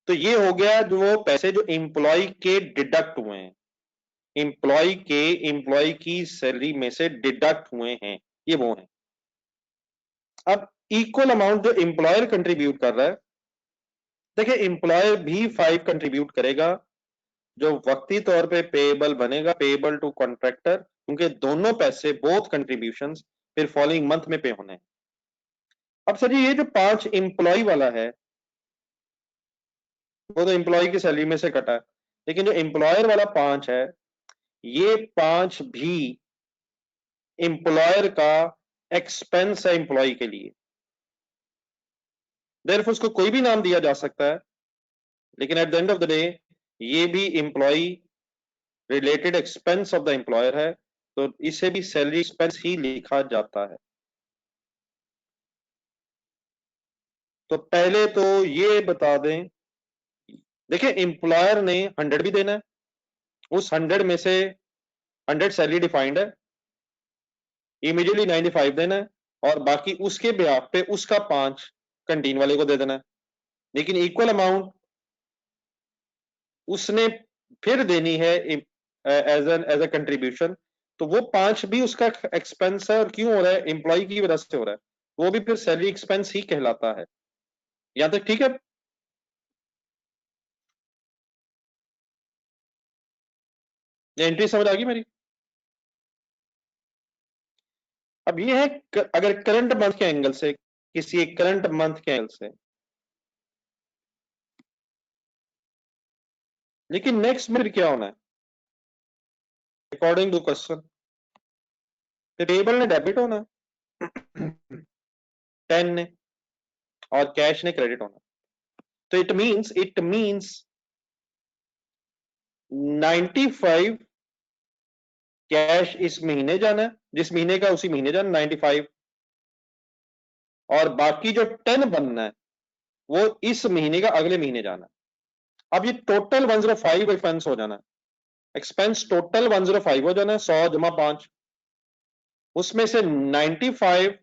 तो ये हो गया जो वो पैसे जो एम्प्लॉय के डिडक्ट हुए हैं, एम्प्लॉय की सैलरी में से डिडक्ट हुए हैं, ये वो हैं। अब इक्वल अमाउंट जो एम्प्लॉयर कंट्रीब्यूट कर रहा है देखिए एम्प्लॉय भी 5 कंट्रीब्यूट करेगा, जो वक्ती तौर पे पेएबल बनेगा, पेएबल टू कॉन्ट्रैक्टर, क्योंकि दोनों पैसे बोथ कंट्रीब्यूशंस फिर फॉलोइंग मंथ में पे होने हैं। अब सर ये जो 5 एम्प्लॉय वाला है वो तो एम्प्लॉय की सैलरी में से कटा है, लेकिन जो एम्प्लॉयर वाला 5 है, ये 5 भी एम्प्लॉयर का एक्सपेंस है एम्प्लॉय के लिए। देयरफॉर उसको कोई भी नाम दिया जा सकता है, लेकिन at the end of the day ये भी employ related expense of the employer है, तो इसे भी सैलरी एक्सपेंस ही लिखा जाता है। तो पहले तो ये बता दें, देखिए एम्प्लॉयर ने 100 भी देना है, उस 100 में से 100 सैलरी डिफाइंड है, इमीडिएटली 95 देना है, और बाकी उसके ब्याह पे उसका 5 कैंटीन वाले को दे देना है, लेकिन इक्वल अमाउंट उसने फिर देनी है एज अ कंट्रीब्यूशन। तो वो 5 भी उसका एक्सपेंस है, और क्यों हो रहा है? एम्प्लॉय की वजह से हो रहा है, वो भी फिर सैलरी एक्सपेंस ही कहलाता है। यहां तक ठीक है? ये एंट्री समझ आ गई मेरी? अब ये है अगर करंट मंथ के एंगल से, किसी एक करंट मंथ के एंगल से, लेकिन नेक्स्ट में क्या होना है अकॉर्डिंग टू क्वेश्चन? टेबल ने डेबिट होना है 10 ने, और कैश ने क्रेडिट होना है। तो इट मींस 95 कैश इस महीने जाना है, जिस महीने का उसी महीने जाना 95, और बाकी जो 10 बनना है वो इस महीने का अगले महीने जाना है। अब ये टोटल 105 एक्सपेंस हो जाना है, एक्सपेंस टोटल 105 हो जाना है, 100 जमा 5, उसमें से 95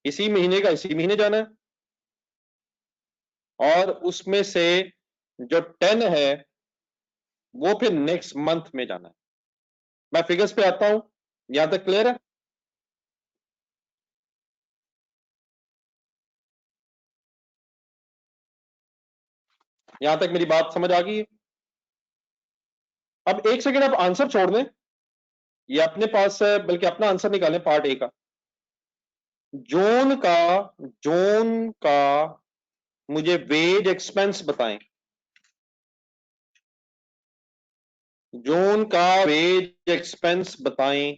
इसी महीने का इसी महीने जाना है, और उसमें से जो 10 है वो फिर नेक्स्ट मंथ में जाना है। मैं फिगर्स पे आता हूं, यहां तक क्लियर है? यहां तक मेरी बात समझ आ गई है? अब एक सेकंड आप आंसर छोड़ दें, ये अपने पास है, बल्कि अपना आंसर निकालें पार्ट ए का। जोन का जोन का मुझे वेज एक्सपेंस बताएं, जोन का वेज एक्सपेंस बताएं।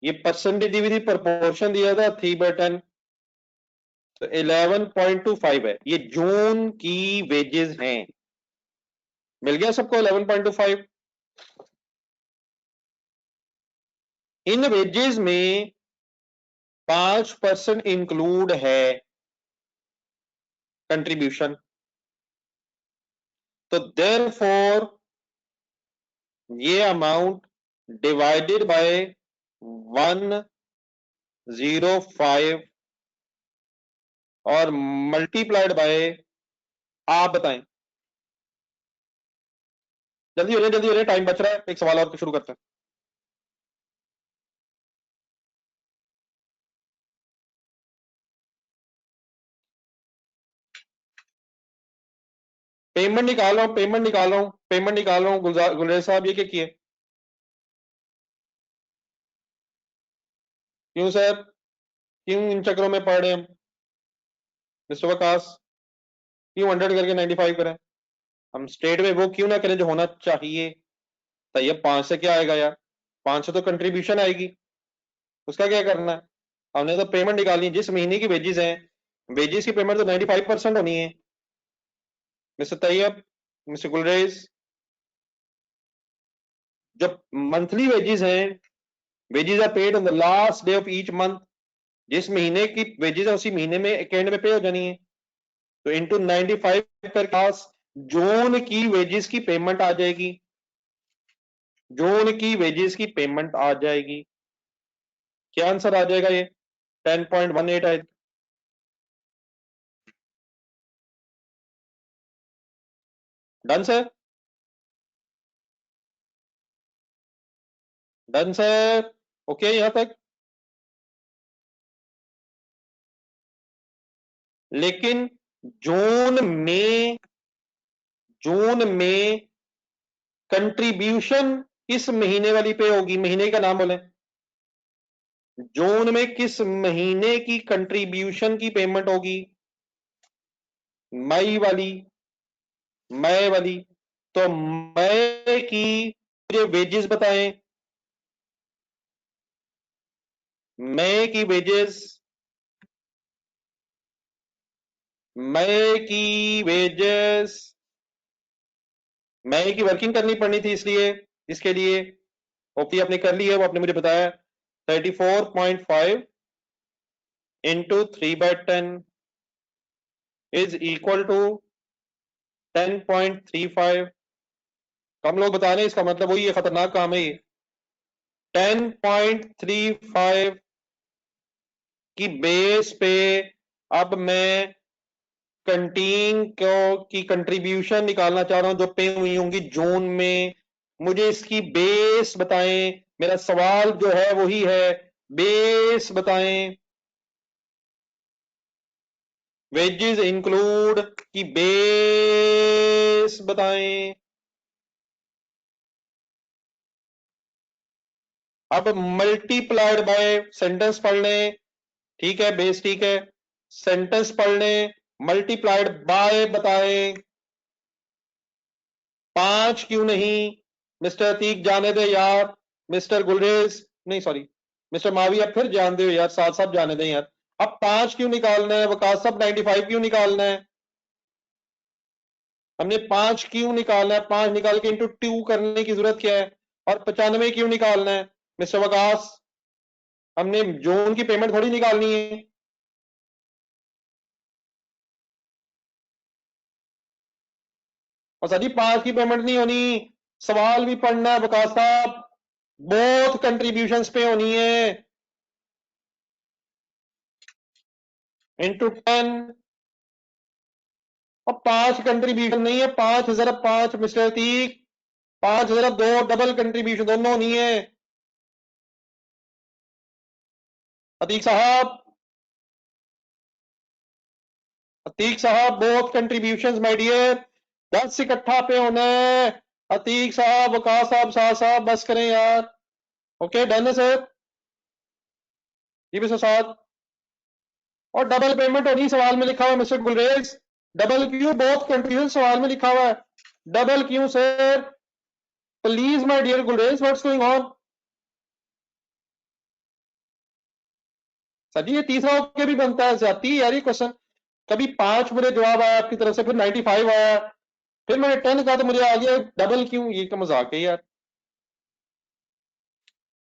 ये परसेंटेज दी हुई थी, प्रपोर्शन दिया था 3/10, तो 11.25 है, ये जून की वेजेस हैं। मिल गया सबको 11.25? इन वेजेस में 5% इंक्लूड है कंट्रीब्यूशन, तो देयर फॉर ये अमाउंट डिवाइडेड बाय 105 और मल्टीप्लाइड बाय, आप बताएं। जल्दी हो रही है, जल्दी हो रही है, टाइम बच रहा है, एक सवाल और शुरू करते हैं। पेमेंट निकाल रहा हूं, पेमेंट निकाल रहा हूं, पेमेंट निकाल रहा हूं, गुलरेज साहब ये क्या किए? क्यों सर, क्यों इन चक्रों में पड़ रहे हैं हम? मिस्टर वकास, क्यों 100 करके 95 करें? हम स्टेट में वो क्यों ना करें जो होना चाहिए? तो ये 5 से क्या आएगा यार? 5 से तो कंट्रीब्यूशन आएगी, उसका क्या करना है? हमने तो पेमेंट निकालनी है, जिस महीने की वेजेस हैं, वेजेस की पेमेंट तो 95% होनी है। मिस्टर तैयब, मिस्टर गुलरेज, जो मंथली वेजेस हैं, wages are paid on the last day of each month, जिस महीने की वेजेस है उसी महीने में एंड में पे हो जानी है, तो इंटू 95 कर पास जून की वेजेस की पेमेंट आ जाएगी, जून की वेजेस की पेमेंट आ जाएगी। क्या आंसर आ जाएगा? ये 10.18 आएगी। Done sir, done sir, okay यहां तक? लेकिन जून में कंट्रीब्यूशन किस महीने वाली पे होगी? महीने का नाम बोले। जून में किस महीने की कंट्रीब्यूशन की पेमेंट होगी? मई वाली। मई वाली। तो मई की मुझे वेजेस बताएं। मई की वेजेस। मई की वेजेस। मई की वर्किंग करनी पड़नी थी, इसलिए इसके लिए होपफुली आपने कर ली है। वो आपने मुझे बताया 34.5 इंटू 3/10 इज इक्वल टू 10.35। कम लोग बता रहे हैं, इसका मतलब वही है, खतरनाक काम है ये। 10.35 की बेस पे अब मैं कंटीन को की कंट्रीब्यूशन निकालना चाह रहा हूं जो पे हुई होंगी जून में। मुझे इसकी बेस बताएं। मेरा सवाल जो है वही है, बेस बताएं। वेजेस इंक्लूड की बेस बताएं। अब मल्टीप्लाइड बाय सेंटेंस पढ़ लें। ठीक है, बेस ठीक है। सेंटेंस पढ़ लें, मल्टीप्लाइड बाय बताएं। 5 क्यों नहीं? मिस्टर अतीक जाने दे यार। मिस्टर गुलरेज नहीं, सॉरी, मिस्टर मावी, आप फिर जान दो यार, साथ साथ जाने दें यार। अब 5 क्यों निकालना है? वकास साहब 95 क्यों निकालना है? हमने 5 क्यों निकालना है? 5 निकाल के इंटू 2 करने की जरूरत क्या है? और 95 क्यों निकालना है मिस्टर वकास? हमने जून की पेमेंट थोड़ी निकालनी है। और सर जी 5 की पेमेंट नहीं होनी, सवाल भी पढ़ना है वकास साहब। बोथ कंट्रीब्यूशन पे होनी है। इंटू 10। और 5 कंट्रीब्यूशन नहीं है, 5,005 मिस्टर अतीक। 5,002 डबल कंट्रीब्यूशन दोनों होनी है। अतीक साहब, अतीक साहब, बोथ कंट्रीब्यूशन माय डियर। 10 इकट्ठा पे होना है। अतीक साहब, वकास साहब, साहब साहब बस करें यार। ओके, डन है सर। जी मिस्टर साहब। और डबल पेमेंट होनी सवाल में लिखा हुआ है मिस्टर गुलरेज। डबल क्यों? बोथ कंट्रीब्यूशन सवाल में लिखा हुआ है। डबल क्यों sir? Please my dear Gulrez, what's going on? Sir जी ये तीसरा होके भी बनता है, जाती है यार ये क्वेश्चन। कभी 5 मुझे जवाब आया आपकी तरफ से, फिर 95 आया, फिर मैंने 10 कहा तो मुझे आ गया डबल क्यों। ये का मजाक है यार।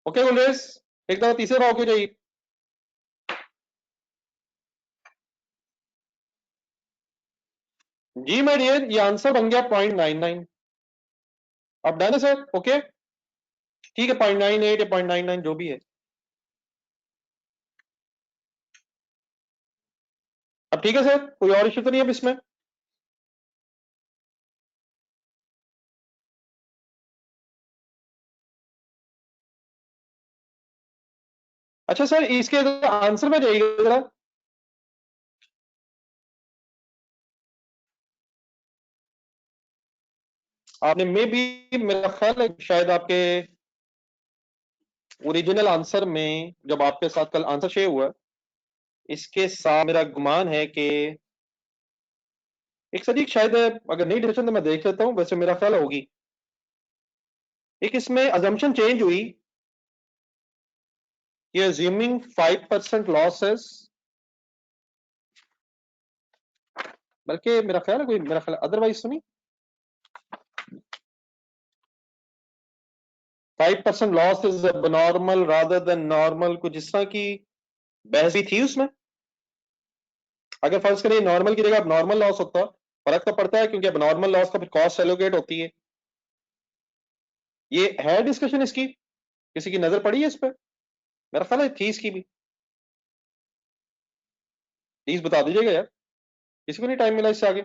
ओके गुलरेज, एक दफा तीसरे होके जाइए। जी माय डियर, ये आंसर बन गया 0.99। अब डन है सर? ओके ठीक है, 0.98 या 0.99 जो भी है। अब ठीक है सर, कोई और इश्यू तो नहीं अब इसमें? अच्छा सर, इसके आंसर में जाइएगा जरा। आपने मे भी, मेरा ख्याल है शायद आपके ओरिजिनल आंसर में, जब आपके साथ कल आंसर शेयर हुआ, इसके साथ मेरा गुमान है कि एक सर, शायद अगर नहीं डिस्कशन तो मैं देख लेता हूं, वैसे मेरा ख्याल होगी एक इसमें अजम्पशन चेंज हुई कि अज्यूमिंग 5% लॉसेस, बल्कि मेरा ख्याल है कोई, मेरा ख्याल अदरवाइज सुनी 5% loss is normal rather than normal, कुछ इस तरह की बहस भी थी उसमें। अगर फर्ज करें नॉर्मल की जगह अब नॉर्मल लॉस होता, फर्क तो पड़ता है क्योंकि अब नॉर्मल लॉस का फिर कॉस्ट एलोकेट होती है। ये है डिस्कशन इसकी, किसी की नजर पड़ी है इस पर? मेरा ख्याल है थी इसकी भी। प्लीज बता दीजिएगा यार, किसी को नहीं टाइम मिला इससे आगे।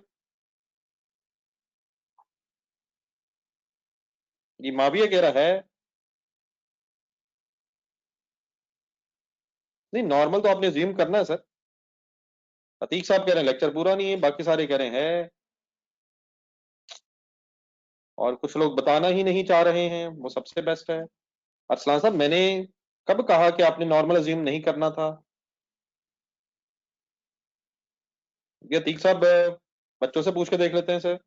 ये माविया कह रहा है। नहीं, नॉर्मल तो आपने ज्यूम करना है सर। अतीक साहब कह रहे हैं लेक्चर पूरा नहीं है, बाकी सारे कह रहे हैं, और कुछ लोग बताना ही नहीं चाह रहे हैं, वो सबसे बेस्ट है। अरसलान साहब मैंने कब कहा कि आपने नॉर्मल अज्यूम नहीं करना था? ये अतीक साहब बच्चों से पूछ के देख लेते हैं सर।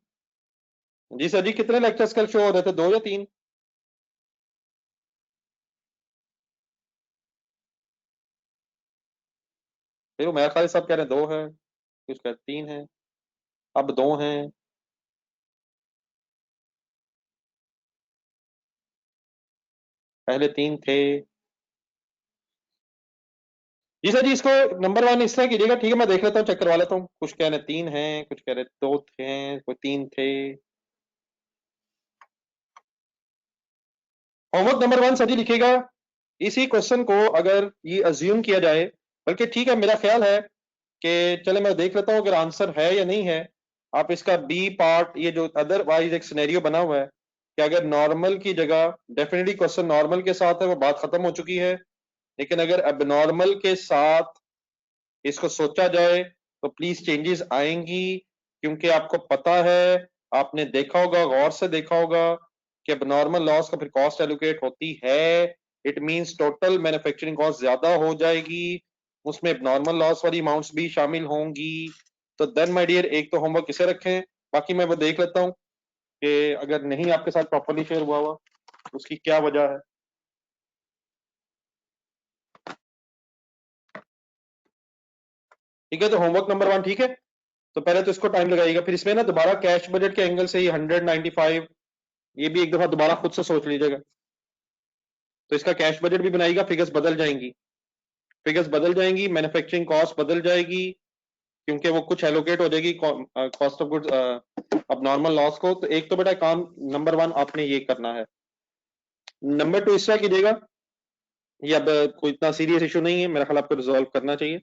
जी सर जी, कितने लेक्चर्स कल शो हो रहे थे, 2 या 3? फिर उमैर खालिद साहब कह रहे हैं 2 है, कुछ कह 3 है, अब 2 हैं। पहले 3 थे। जी सर जी, इसको नंबर 1 इस तरह कीजिएगा, ठीक है, मैं देख लेता हूँ, चेक करवा लेता हूँ। कुछ कह रहे 3 हैं, कुछ कह रहे 2 थे, कोई 3 थे। होमवर्क नंबर 1 सर जी लिखिएगा। इसी क्वेश्चन को अगर ये अज्यूम किया जाए, बल्कि ठीक है, मेरा ख्याल है कि चले मैं देख लेता हूँ अगर आंसर है या नहीं है। आप इसका बी पार्ट, ये जो अदरवाइज एक सिनेरियो बना हुआ है कि अगर नॉर्मल की जगह, डेफिनेटली क्वेश्चन नॉर्मल के साथ है, वो बात खत्म हो चुकी है। लेकिन अगर एबनॉर्मल के साथ इसको सोचा जाए तो प्लीज चेंजेस आएंगी, क्योंकि आपको पता है, आपने देखा होगा, गौर से देखा होगा कि एबनॉर्मल लॉस का फिर कॉस्ट एलोकेट होती है। It means total manufacturing cost ज्यादा हो जाएगी, उसमें एबनॉर्मल लॉस वाली अमाउंट्स भी शामिल होंगी। तो देन माय डियर, एक तो होमवर्क इसे रखें, बाकी मैं वो देख लेता हूँ कि अगर नहीं आपके साथ प्रॉपरली शेयर हुआ हुआ उसकी क्या वजह है। ठीक है, तो होमवर्क नंबर 1 ठीक है। तो पहले तो इसको टाइम लगाइएगा, फिर इसमें ना दोबारा कैश बजट के एंगल से ये 195, ये भी एक दफा दोबारा खुद से सोच लीजिएगा। तो इसका कैश बजट भी बनाएगा, फिगर्स बदल जाएंगी, फिगर्स बदल जाएंगी, मैन्युफैक्चरिंग कॉस्ट बदल जाएगी, क्योंकि वो कुछ एलोकेट हो जाएगी कॉस्ट ऑफ गुड्स अब नॉर्मल लॉस को। तो एक तो बेटा काम नंबर 1 आपने ये करना है। नंबर 2 इस तरह कीजिएगा, ये अब कोई इतना सीरियस इशू नहीं है, मेरा ख्याल आपको रिजॉल्व करना चाहिए।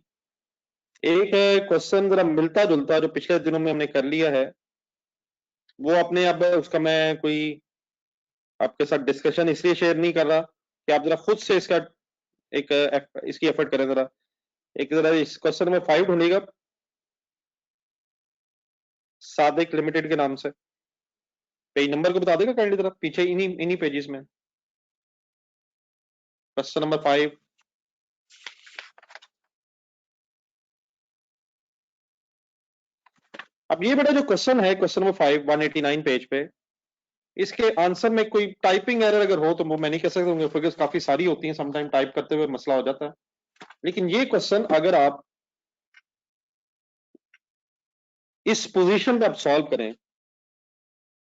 एक है क्वेश्चन जरा मिलता जुलता, जो पिछले दिनों में हमने कर लिया है, वो अपने, अब उसका मैं कोई आपके साथ डिस्कशन इसलिए शेयर नहीं कर रहा कि आप जरा खुद से इसका एक इसकी एफर्ट करें जरा। एक जरा इस क्वेश्चन में 5 ढूंढिएगा, सादिक लिमिटेड के नाम से। पेज नंबर को बता देगा काइंडली जरा, पीछे इन्हीं इन्हीं पेजेस में, क्वेश्चन नंबर 5। अब ये बेटा जो क्वेश्चन है, क्वेश्चन नंबर 5, 189 पेज पे, इसके आंसर में कोई टाइपिंग एरर अगर हो तो वो मैं नहीं कह सकता, फिगर्स काफी सारी होती हैं, समटाइम टाइप करते हुए मसला हो जाता है। लेकिन ये क्वेश्चन अगर आप इस पोजीशन पे आप सॉल्व करें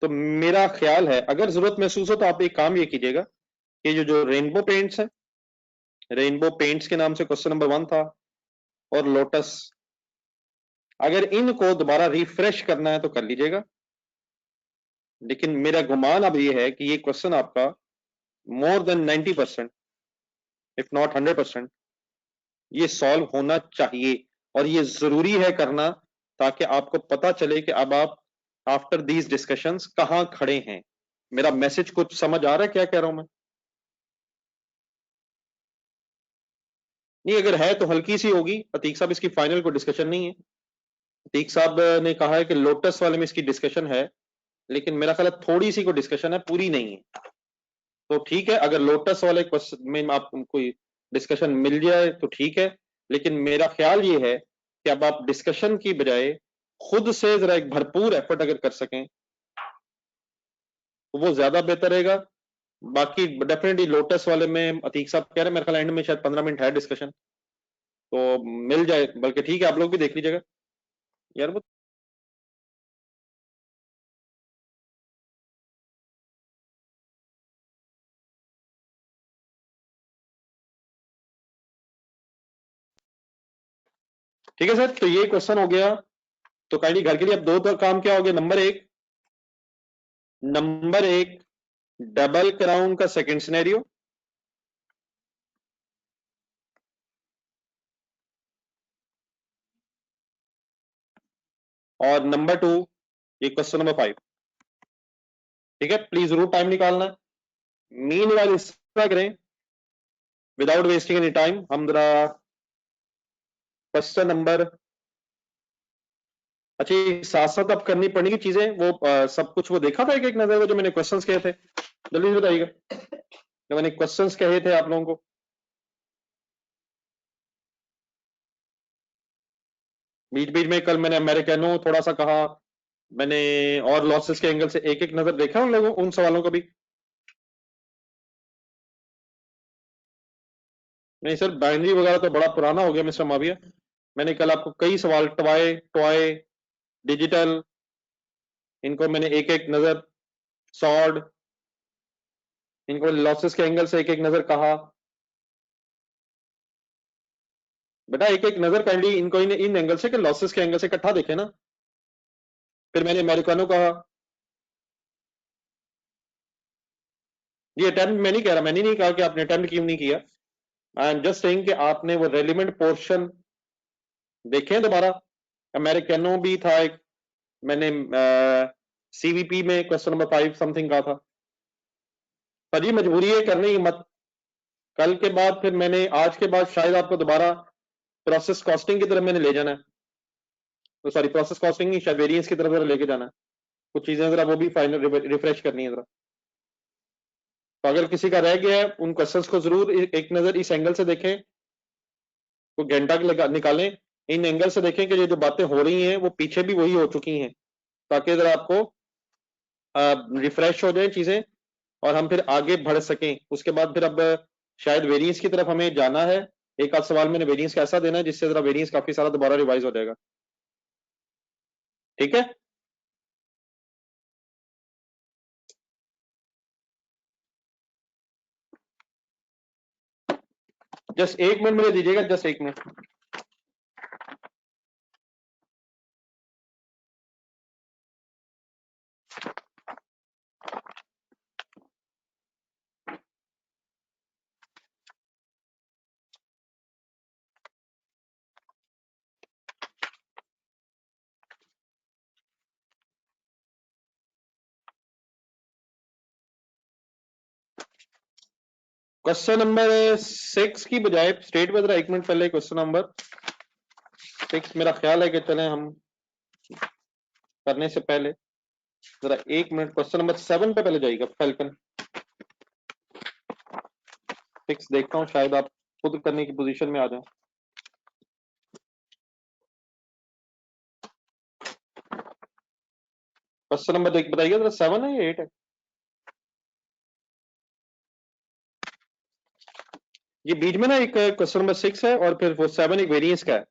तो मेरा ख्याल है, अगर जरूरत महसूस हो तो आप एक काम ये कीजिएगा कि जो रेनबो पेंट्स है, रेनबो पेंट्स के नाम से क्वेश्चन नंबर 1 था, और लोटस, अगर इनको दोबारा रिफ्रेश करना है तो कर लीजिएगा। लेकिन मेरा गुमान अब ये है कि ये क्वेश्चन आपका मोर देन 90%, इफ नॉट 100%, ये सॉल्व होना चाहिए, और ये जरूरी है करना, ताकि आपको पता चले कि अब आप आफ्टर दीज डिस्कशंस कहां खड़े हैं। मेरा मैसेज कुछ समझ आ रहा है क्या कह रहा हूं मैं? नहीं, अगर है तो हल्की सी होगी। अतीक साहब इसकी फाइनल को डिस्कशन नहीं है। अतीक साहब ने कहा है कि लोटस वाले में इसकी डिस्कशन है, लेकिन मेरा ख्याल है थोड़ी सी को डिस्कशन है, पूरी नहीं है। तो ठीक है, अगर लोटस वाले क्वेश्चन में आपको कोई डिस्कशन मिल जाए तो ठीक है, लेकिन मेरा ख्याल ये है कि अब आप डिस्कशन की बजाय खुद से जरा एक भरपूर एफर्ट अगर कर सकें तो वो ज्यादा बेहतर रहेगा। बाकी डेफिनेटली लोटस वाले में अतीक साहब कह रहे हैं, मेरे ख्याल एंड में शायद 15 मिनट है डिस्कशन, तो मिल जाए, बल्कि ठीक है, आप लोग भी देख लीजिएगा यार वो। ठीक है सर, तो ये क्वेश्चन हो गया। तो काइंडली घर के लिए अब दो तो काम क्या हो गया, नंबर एक डबल क्राउन का सेकंड सिनेरियो, और नंबर 2 ये क्वेश्चन नंबर 5। ठीक है, प्लीज जरूर टाइम निकालना है। मीन वाइल इस तरह करें, विदाउट वेस्टिंग एनी टाइम, हम जरा क्वेश्चन नंबर अच्छा, ये साथ साथ अब करनी पड़ेगी चीजें, वो सब कुछ वो देखा था एक एक नजर में जो मैंने क्वेश्चंस कहे थे, जल्दी से बताइएगा जो मैंने क्वेश्चंस कहे थे आप लोगों को। बीच बीच में कल मैंने अमेरिकनो थोड़ा सा कहा मैंने, और लॉसेस के एंगल से एक एक नजर देखा उन लोगों उन सवालों को भी। नहीं सर, बाइनरी वगैरह तो बड़ा पुराना हो गया मिस्टर माविया। मैंने कल आपको कई सवाल टॉय टॉय डिजिटल, इनको मैंने एक एक नजर, सॉर्ड, इनको लॉसेस के एंगल से एक एक नजर कहा। बेटा एक एक नजर काइंडली इनको इन एंगल से कि लॉसेस के एंगल से इकट्ठा देखे ना। फिर मैंने अमेरिकानो कहा, ये अटेम्प्ट मैं नहीं कह रहा, मैंने नहीं कहा कि आपने अटेम्प्ट क्यों नहीं किया। आई एम जस्ट सेइंग कि आपने वो रेलिवेंट पोर्शन देखे दोबारा। अमेरिकनो भी था एक, मैंने सीवीपी में क्वेश्चन नंबर 5 समथिंग का था। पर ये मजबूरी है करने की मत। कल के बाद फिर मैंने आज के बाद शायद आपको दोबारा प्रोसेस कॉस्टिंग की तरफ मैंने ले जाना है, तो सॉरी प्रोसेस कॉस्टिंग नहीं, शायद वेरिएंस की तरफ जरा लेके जाना है। कुछ चीजें जरा वो भी फाइनल रिफ्रेश करनी है जरा। तो अगर किसी का रह गया है उन क्वेश्चंस को जरूर एक नजर इस एंगल से देखें, तो घंटा निकालें, इन एंगल से देखें कि ये जो बातें हो रही हैं वो पीछे भी वही हो चुकी हैं, ताकि जरा आपको रिफ्रेश हो जाए चीजें और हम फिर आगे बढ़ सकें। उसके बाद फिर अब शायद वेरिएंस की तरफ हमें जाना है। एक आध सवाल मैंने वेरिएंस कैसा देना है जिससे जरा वेरिएंस काफी सारा दोबारा रिवाइज हो जाएगा। ठीक है, जस्ट एक मिनट मुझे दीजिएगा, जस्ट एक मिनट। क्वेश्चन नंबर 6 की बजाय स्टेट में जरा एक मिनट पहले क्वेश्चन नंबर 6 मेरा ख्याल है कि चले हम करने से पहले जरा एक मिनट क्वेश्चन नंबर 7 पे पहले जाइएगा। फैल्कन 6 देखता हूँ, शायद आप खुद करने की पोजीशन में आ जाए। क्वेश्चन नंबर देख बताइए जरा, 7 है या 8 है? ये बीच में ना एक क्वेश्चन नंबर 6 है और फिर वो 7 एक वेरिएंस का है,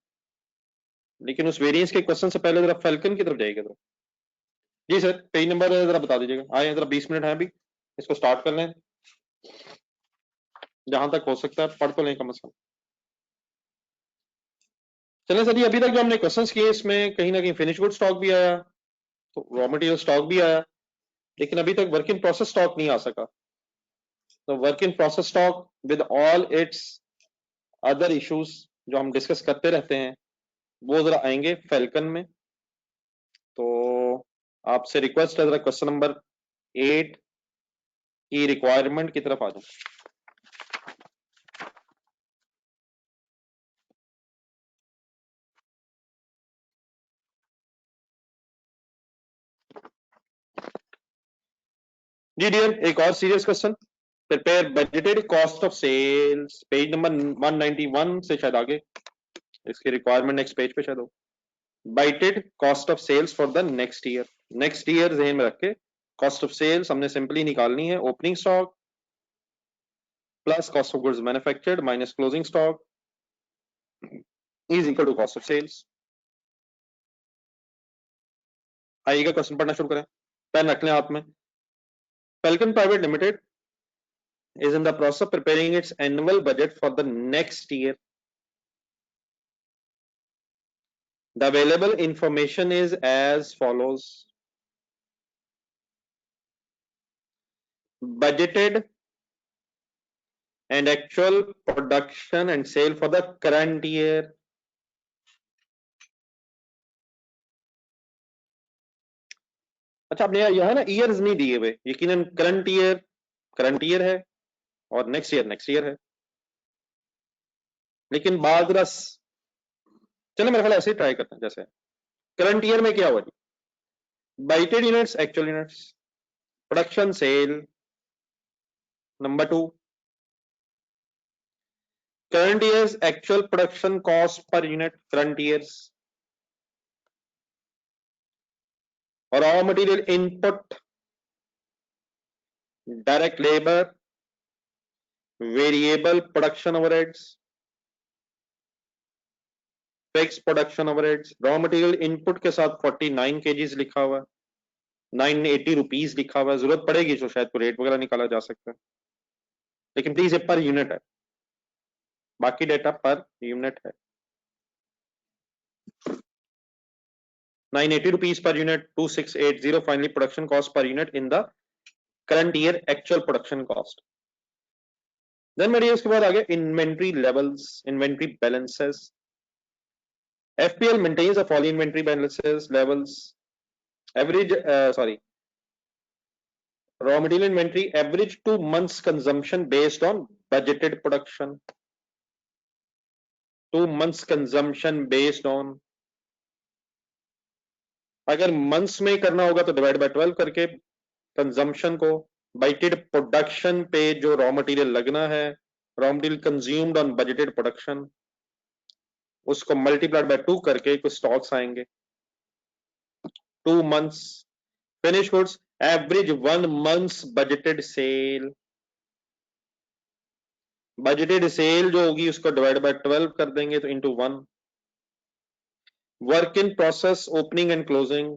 लेकिन उस वेरिएंस के क्वेश्चन से पहले जरा फैल्कन की तरफ जाइएगा जरा। जी सर, पेज नंबर जरा बता दीजिएगा। आए जरा 20 मिनट है अभी, इसको स्टार्ट कर लें, जहां तक हो सकता है पढ़ तो लें कम से कम। चलें सर, ये अभी तक जो हमने क्वेश्चंस किए इसमें कहीं ना कहीं फिनिश गुड स्टॉक भी आया, तो रॉ मटेरियल स्टॉक भी आया, लेकिन अभी तक वर्क इन प्रोसेस स्टॉक नहीं आ सका। तो work in process stock with all it's other issues जो हम डिस्कस करते रहते हैं, वो जरा आएंगे फैल्कन में। तो आपसे रिक्वेस्ट है जरा क्वेश्चन नंबर 8 की रिक्वायरमेंट की तरफ आ जाए। जी डियर, एक और serious question. Prepare budgeted cost of sales, page number 191 से शायद आगे, इसकी रिक्वायरमेंट नेक्स्ट पेज पे शायद हो। Budgeted cost of sales for the next year, next year ध्यान में रख के कॉस्ट ऑफ सेल्स हमने सिंपली निकालनी है, opening stock plus cost of goods manufactured minus closing stock is equal to cost of sales. आइएगा क्वेश्चन पढ़ना शुरू करें, पेन रख लें हाथ में। Falcon Private Limited is in the process of preparing its annual budget for the next year. The available information is as follows. Budgeted and actual production and sale for the current year. अच्छा, आपने यह है ना ईयर्स नहीं दिए हुए, यकीनन करंट ईयर है और नेक्स्ट ईयर है, लेकिन बाद रस, चलो मेरे ख्याल ऐसे ही ट्राई करते हैं जैसे करंट ईयर में क्या हुआ जी? Budgeted units, actual units, production sale. Number 2, current year's actual production cost per unit, current year's raw material input, direct labor, variable production overheads, fixed production overheads। raw material input के साथ 49 kgs लिखा हुआ है, 980 रुपीज लिखा हुआ है। जरूरत पड़ेगी तो शायद रेट वगैरह निकाला जा सकता है, लेकिन प्लीज ये पर यूनिट है, बाकी डेटा पर यूनिट है। 980 rupees per unit, 2680 finally production cost per unit in the current year actual production cost। Then मेरी उसके बाद आगे inventory levels, inventory balances. FPL maintains the following inventory balances levels: average sorry raw material inventory, average 2 months consumption based on budgeted production, 2 months consumption based on, अगर मंथ्स में करना होगा तो डिवाइड बाय 12 करके कंजम्पशन को बाइटेड प्रोडक्शन पे जो रॉ मटेरियल लगना है, raw material consumed on budgeted production, उसको मल्टीप्लाइड बाय 2 करके कुछ स्टॉक्स आएंगे। 2 months finished goods, average 1 month's budgeted sale, budgeted sale जो होगी उसको डिवाइड बाय 12 कर देंगे तो into 1। Work in process opening and closing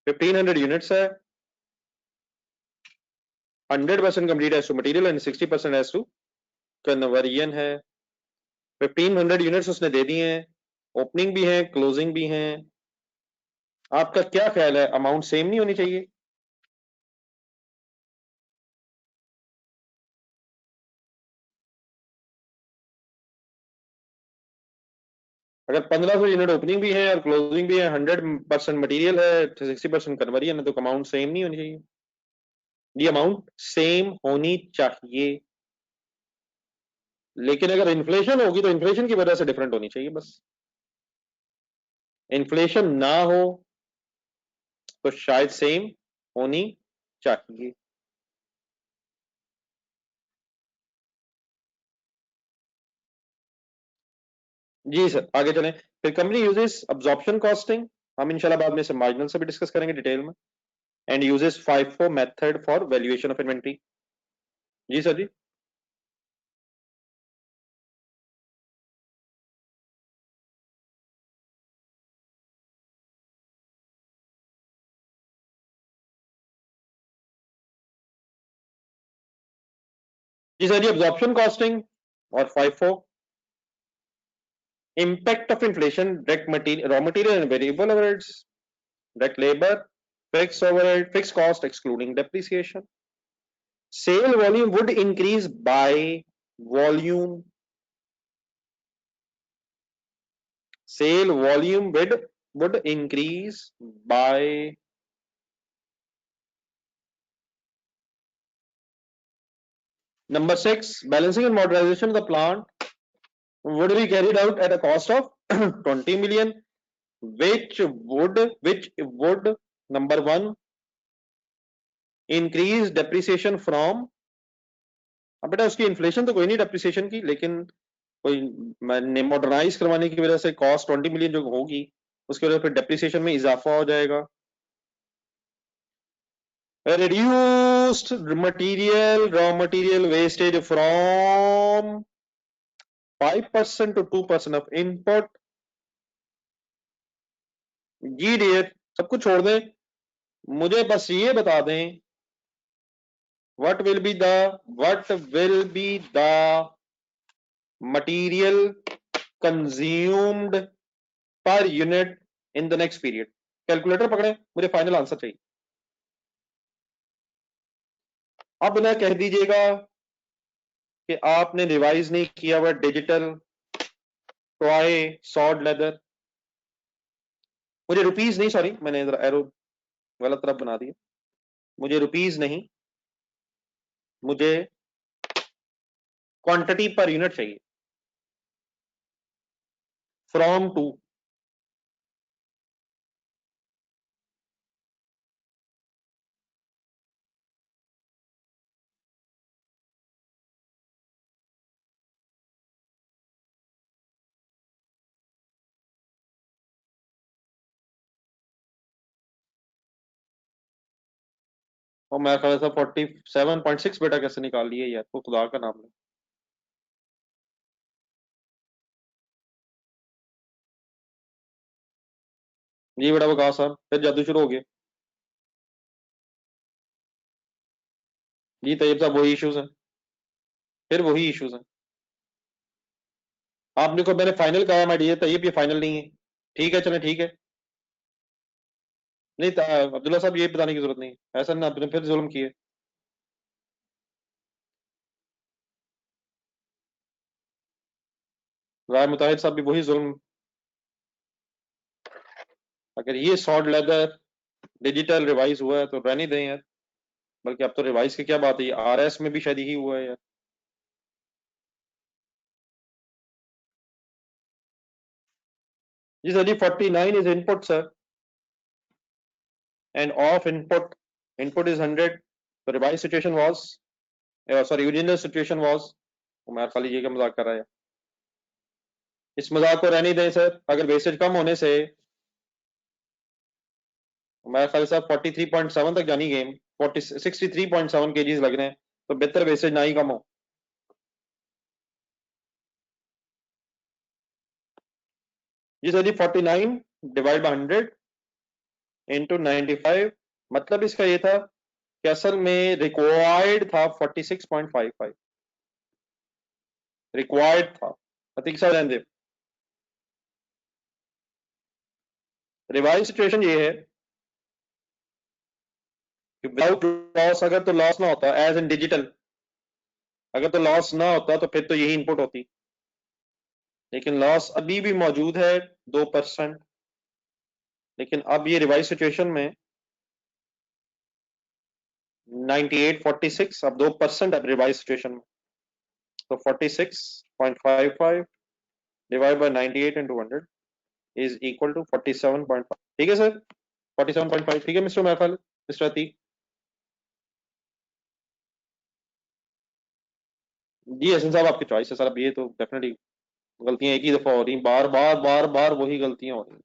1500 units है, 100% complete as to material and 60% as to conversion है। 1500 यूनिट्स उसने दे दिए हैं, ओपनिंग भी है क्लोजिंग भी है। आपका क्या ख्याल है, अमाउंट सेम नहीं होनी चाहिए? अगर 1500 यूनिट ओपनिंग भी है और क्लोजिंग भी है, 100% मटेरियल है, 60% कन्वर्जन है, तो अमाउंट सेम नहीं होनी चाहिए? ये अमाउंट सेम होनी चाहिए, लेकिन अगर इन्फ्लेशन होगी तो इन्फ्लेशन की वजह से डिफरेंट होनी चाहिए बस। इन्फ्लेशन ना हो तो शायद सेम होनी चाहिए। जी सर, आगे चलें। फिर कंपनी यूजेस अब्जॉर्प्शन कॉस्टिंग, हम इंशाल्लाह बाद में से मार्जिनल से भी डिस्कस करेंगे डिटेल में। And uses FIFO method for valuation of inventory. जी सर जी। जी सर जी, अब्जॉर्प्शन कॉस्टिंग और FIFO, impact of inflation, direct material, raw material and variable overheads, direct labor, fixed overhead, fixed cost excluding depreciation। Sale volume would increase by volume, sale volume would increase by number 6, balancing and modernization of the plant would be carried out at a cost of 20 million, which would number 1 increase depreciation from, अब बेटा उसकी इन्फ्लेशन तो कोई नहीं डेप्रिसिएशन की, लेकिन कोई मॉडर्नाइज करवाने की वजह से कॉस्ट 20 मिलियन जो होगी उसकी वजह से फिर डेप्रिसिएशन में इजाफा हो जाएगा। reduced raw material wastage from 5% to 2% of input। जी डियर, सब कुछ छोड़ दें, मुझे बस ये बता दें what will be the material consumed per unit in the next period। Calculator पकड़े, मुझे फाइनल आंसर चाहिए। अब ना कह दीजिएगा कि आपने रिवाइज नहीं किया हुआ डिजिटल टॉय सॉर्ड लेदर। मुझे रुपीज नहीं, सॉरी मैंने इधर एरो गलत तरफ बना दिया। मुझे रुपीज नहीं, मुझे क्वांटिटी पर यूनिट चाहिए। फ्रॉम टू, और मेरा ख्याल था 47.6 बेटा कैसे निकाल लिए यार, वो खुदा का नाम ले। जी बेटा बका साहब, फिर जादू शुरू हो गया। जी तैयब साहब, वही इश्यूज हैं, फिर वही इश्यूज हैं। आपने को मैंने फाइनल कहा, मैं ये तैयब ये फाइनल नहीं है। ठीक है चले ठीक है। नहीं अब्दुल्ला साहब ये बताने की जरूरत नहीं है, ऐसा ना आपने फिर जुल्म किए। राय मुताहिद साहब भी वही जुल्म। अगर ये सॉर्ड लेदर डिजिटल रिवाइज हुआ है तो रहने दें यार। बल्कि अब तो रिवाइज की क्या बात है, आरएस में भी शायद ही हुआ है यार। जी सर जी, 49 is input sir, end of input, input is 100। तो revise situation was, sorry original situation was. उमर खाली ये का मजाक कर रहा है। इस मजाक को रहने दें सर। अगर वेस्टेज कम होने से उमर खाली साहब 43.7 तक जानी गेम, 63.7 केजीज लग रहे हैं, तो बेहतर वेस्टेज ना ही कम हो। जी सर जी, 49 डिवाइड बाई 100 इंटू 95। मतलब इसका ये था कि असल में रिक्वायर्ड था 46.55, रिक्वायर्ड था। अतीक साहब रहने दे। रिवाइज सिचुएशन ये है कि विदाउट लॉस, अगर तो लॉस ना होता एज इन डिजिटल, अगर तो लॉस ना होता तो फिर तो यही इनपुट होती। लेकिन लॉस अभी भी मौजूद है 2%। लेकिन अब ये रिवाइज सिचुएशन में 98.46, अब 2% अब रिवाइज सिचुएशन में। तो 46.55 divide by 98 into 100 is equal to 47.5। ठीक है सर, 47.5 ठीक है मिस्टर मैफल, मिस्टर अतीक। जी हसन साहब आपकी चॉइस है सर। अब ये तो डेफिनेटली गलतियां एक ही दफा हो रही, बार बार बार बार वही गलतियां हो रही।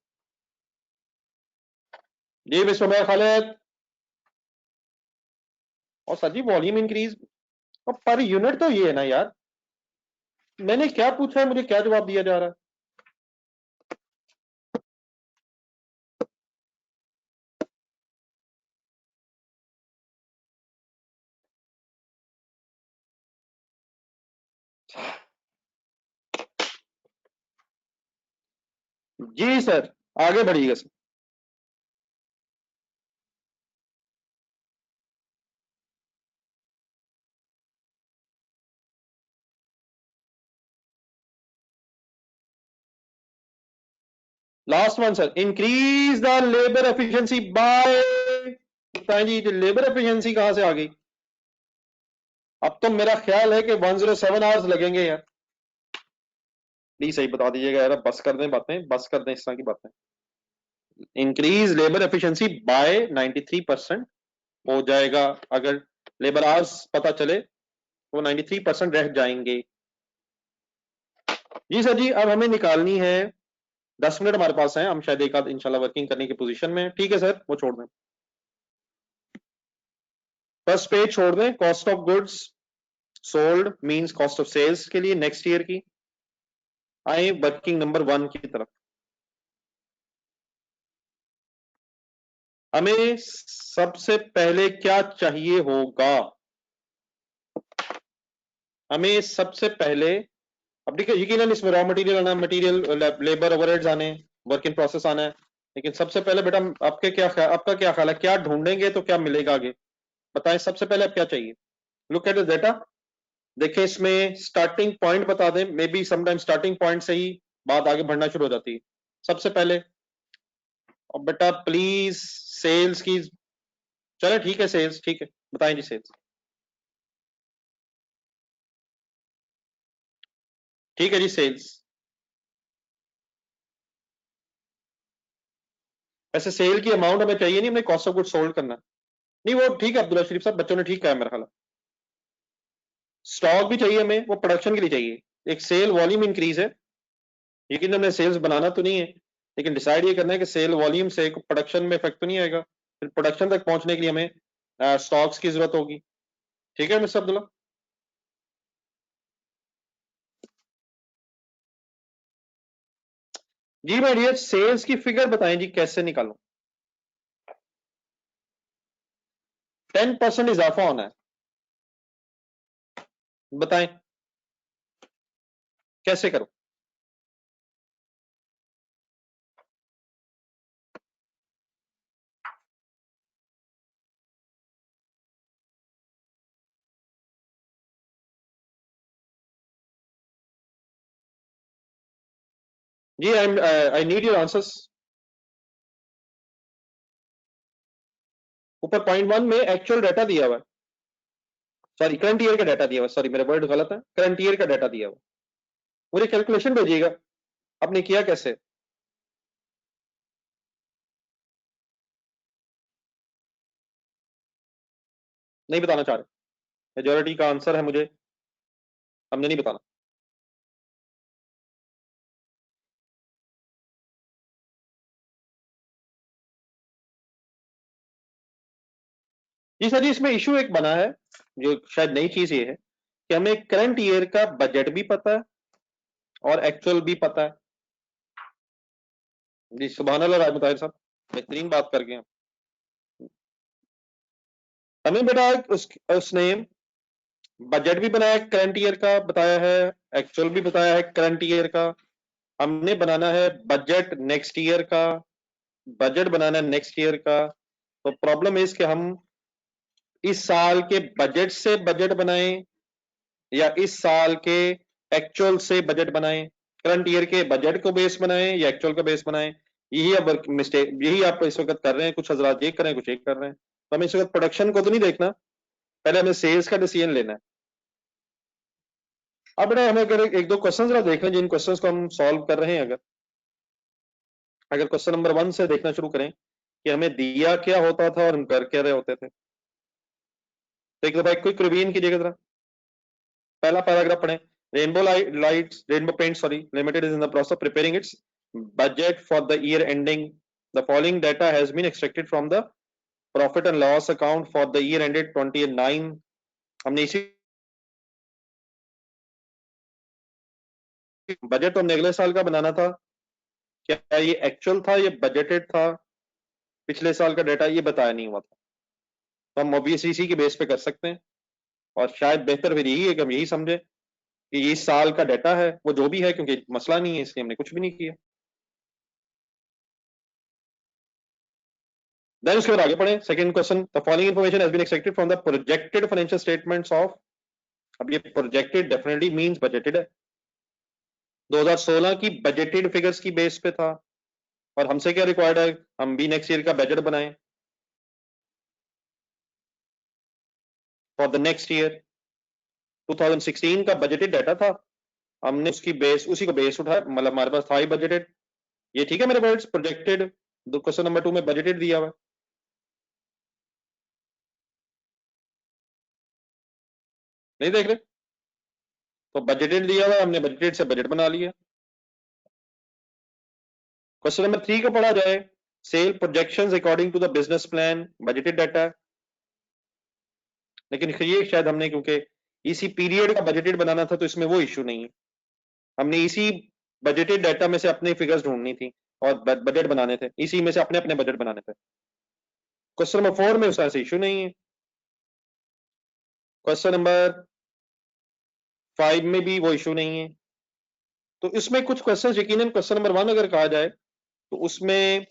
जी मिस्टर उमर खालिद। और सर जी वॉल्यूम इंक्रीज, और पर यूनिट तो ये है ना यार, मैंने क्या पूछा है, मुझे क्या जवाब दिया जा रहा है। जी सर, आगे बढ़िएगा sir. Last one sir, increase the labour efficiency by. जी लेबर एफिशिएंसी कहां से आ गई? अब तो मेरा ख्याल है कि 107 आवर्स लगेंगे यार। प्लीज सही बता दीजिएगा यार, बस कर दें बातें, बस कर दें इस तरह की बातें। इंक्रीज लेबर एफिशिएंसी बाय 93% हो जाएगा। अगर लेबर आवर्स पता चले तो 93% रह जाएंगे। जी सर जी, अब हमें निकालनी है, 10 मिनट हमारे पास है, हम शायद एक आध इंशाल्लाह वर्किंग करने की पोजीशन में। ठीक है सर, वो छोड़ दें, फर्स्ट पेज छोड़ दें। Cost of goods sold means cost of sales के लिए नेक्स्ट ईयर की। आए वर्किंग नंबर 1 की तरफ। हमें सबसे पहले क्या चाहिए होगा? हमें सबसे पहले, अब देखिए यकीनन इसमें रॉ मटेरियल आना, मटेरियल लेबर ओवरहेड्स आने, वर्क इन प्रोसेस आना है। लेकिन सबसे पहले बेटा आपका क्या ख्याल है, क्या ढूंढेंगे तो क्या मिलेगा आगे? बताएं सबसे पहले आप क्या चाहिए। Look at the data. देखिए इसमें स्टार्टिंग पॉइंट बता दें, may be sometime starting point से ही बात आगे बढ़ना शुरू हो जाती है। सबसे पहले, और बेटा प्लीज सेल्स की, चले ठीक है सेल्स, ठीक है बताएं जी सेल्स। ठीक है जी सेल्स। वैसे सेल की अमाउंट हमें चाहिए नहीं, हमें कॉस्ट ऑफ गुड सोल्ड करना। नहीं वो ठीक है अब्दुल्ला शरीफ साहब, बच्चों ने ठीक कहा है मेरा ख्याल। स्टॉक भी चाहिए हमें, वो प्रोडक्शन के लिए चाहिए। एक सेल वॉल्यूम इंक्रीज है, लेकिन हमें सेल्स बनाना तो नहीं है, लेकिन डिसाइड ये करना है कि सेल वॉल्यूम से प्रोडक्शन में इफेक्ट तो नहीं आएगा। फिर प्रोडक्शन तक पहुंचने के लिए हमें स्टॉक्स की जरूरत होगी। ठीक है मिस्टर अब्दुल्ला। जी मैं डियर सेल्स की फिगर बताएं जी, कैसे निकालूं? 10% इजाफा होना है, बताएं कैसे करूं? जी आई नीड योर आंसर्स। ऊपर पॉइंट वन में एक्चुअल डाटा दिया हुआ है, सॉरी करंट ईयर का डाटा दिया हुआ है, सॉरी मेरा वर्ड गलत है, करंट ईयर का डाटा दिया हुआ है। मुझे कैलकुलेशन भेजिएगा, आपने किया कैसे? नहीं बताना चाह रहे, मेजोरिटी का आंसर है मुझे, हमने नहीं बताना। जी सर जी, इसमें इशू एक बना है, जो शायद नई चीज ये है कि हमें करंट ईयर का बजट भी पता है और एक्चुअल भी पता है। जी सुभान अल्लाह राज मुताहिर साहब, बेहतरीन बात कर गए हैं। हमें बेटा उसने बजट भी बनाया, करंट ईयर का बताया है, एक्चुअल भी बताया है करंट ईयर का। हमने बनाना है बजट नेक्स्ट ईयर का, बजट बनाना है नेक्स्ट ईयर का। तो प्रॉब्लम इज कि हम इस साल के बजट से बजट बनाएं या इस साल के एक्चुअल से बजट बनाएं, करंट ईयर के बजट को बेस बनाएं या एक्चुअल का बेस बनाएं। यही अब मिस्टेक, यही आप इस वक्त कर रहे हैं, कुछ हजरात ये कर रहे हैं, कुछ एक कर रहे हैं। तो हमें इस वक्त प्रोडक्शन को तो नहीं देखना, पहले हमें सेल्स का डिसीजन लेना है। अब बेटा हमें अगर एक दो क्वेश्चन जरा देख लें, जिन क्वेश्चन को हम सॉल्व कर रहे हैं, अगर अगर क्वेश्चन नंबर वन से देखना शुरू करें कि हमें दिया क्या होता था और हम कर क्या रहे होते थे, तो एक दफा क्विक रिवीजन कीजिएगा जरा। पहला पैराग्राफ पढ़ें। Rainbow lights rainbow paint sorry limited is in the process of preparing its budget for the year ending. The following data has been extracted from the profit and loss account for the year ended 29। हमने इसी बजट तो हमने अगले साल का बनाना था, क्या ये एक्चुअल था, ये बजटेड था, पिछले साल का डाटा ये बताया नहीं हुआ था। तो हम ऑब्वियसली इसी के बेस पे कर सकते हैं, और शायद बेहतर फिर यही है कि हम यही समझे कि ये इस साल का डाटा है, वो जो भी है, क्योंकि मसला नहीं है इसलिए हमने कुछ भी नहीं किया। देन उसके बाद आगे पढ़े second question. The following information has been extracted from the projected financial statements of. अब ये प्रोजेक्टेड डेफिनेटली मींस बजटेड है, 2016 की बजटेड फिगर्स की बेस पे था। और हमसे क्या रिक्वायर्ड है, हम भी नेक्स्ट ईयर का बजट बनाएं फॉर द नेक्स्ट ईयर। 2016 का बजटेड डाटा था, हमने उसकी बेस, उसी को बेस उठाया, मतलब हमारे पास था ही बजटेड। ये ठीक है मेरे words, projected. Question number two में बजटेड दिया हुआ है, नहीं देख रहे? तो बजटेड दिया हुआ है, हमने बजटेड से बजट बना लिया। क्वेश्चन नंबर थ्री को पढ़ा जाए। Sale projections according to the business plan, budgeted data है, लेकिन ये शायद हमने क्योंकि इसी पीरियड का बजटेड बनाना था तो इसमें वो इश्यू नहीं है। हमने इसी बजटेड डाटा में से अपने फिगर्स ढूंढनी थी और बजट बनाने थे, इसी में से अपने अपने बजट बनाने थे। क्वेश्चन नंबर फोर में उस तरह से इश्यू नहीं है। क्वेश्चन नंबर फाइव में भी वो इश्यू नहीं है। तो इसमें कुछ क्वेश्चन यकीनन क्वेश्चन नंबर वन अगर कहा जाए तो उसमें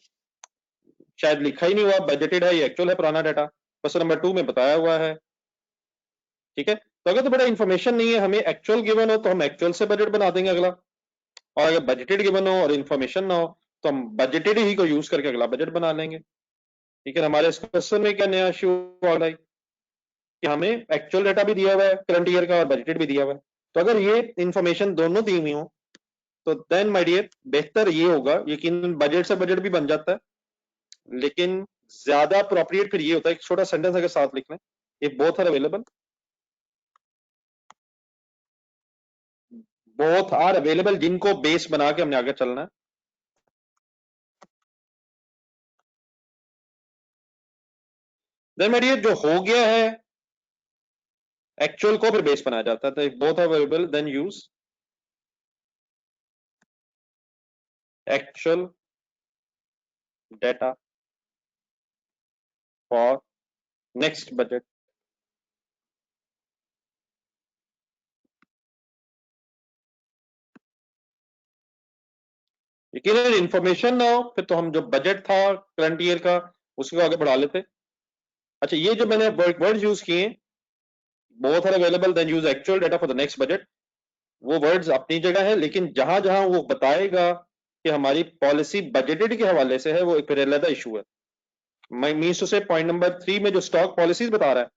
शायद लिखा ही नहीं हुआ बजटेड है या एक्चुअल है, पुराना डाटा क्वेश्चन नंबर टू में बताया हुआ है। ठीक है, तो अगर तो बड़ा इंफॉर्मेशन नहीं है, हमें एक्चुअल गिवन हो तो हम एक्चुअल से बजट बना देंगे अगला, और अगर बजटेड गिवन हो और इंफॉर्मेशन ना हो तो हम बजटेड ही को यूज करके अगला बजट बना लेंगे। ठीक है, हमारे इस क्वेश्चन में क्या नया इश्यू आ रहा है कि हमें एक्चुअल डाटा भी दिया हुआ है करंट ईयर का और बजटेड भी दिया हुआ है। तो अगर ये इंफॉर्मेशन दोनों दी हुई हो तो देन माय डियर बेहतर ये होगा, यकीन बजट से बजट भी बन जाता है, लेकिन ज्यादा अप्रोप्रिएट फिर ये होता है, एक छोटा सेंटेंस अगर साथ लिख लें, if both are available, both are available, जिनको बेस बना के हमने आगे चलना है। देन मेरी जो हो गया है एक्चुअल को फिर बेस बनाया जाता है, तो both available then use actual data for next budget. यकीनन इंफॉर्मेशन ना हो फिर तो हम जो बजट था करंट ईयर का उसको आगे बढ़ा लेते। अच्छा ये जो मैंने वर्ड यूज किए both are available then use actual data for the next budget, वो वर्ड्स अपनी जगह है, लेकिन जहां जहां वो बताएगा कि हमारी पॉलिसी बजटेड के हवाले से है वो एक फिर अलग इशू है। मैं मीन्स से पॉइंट नंबर 3 में जो स्टॉक पॉलिसीज बता रहा है,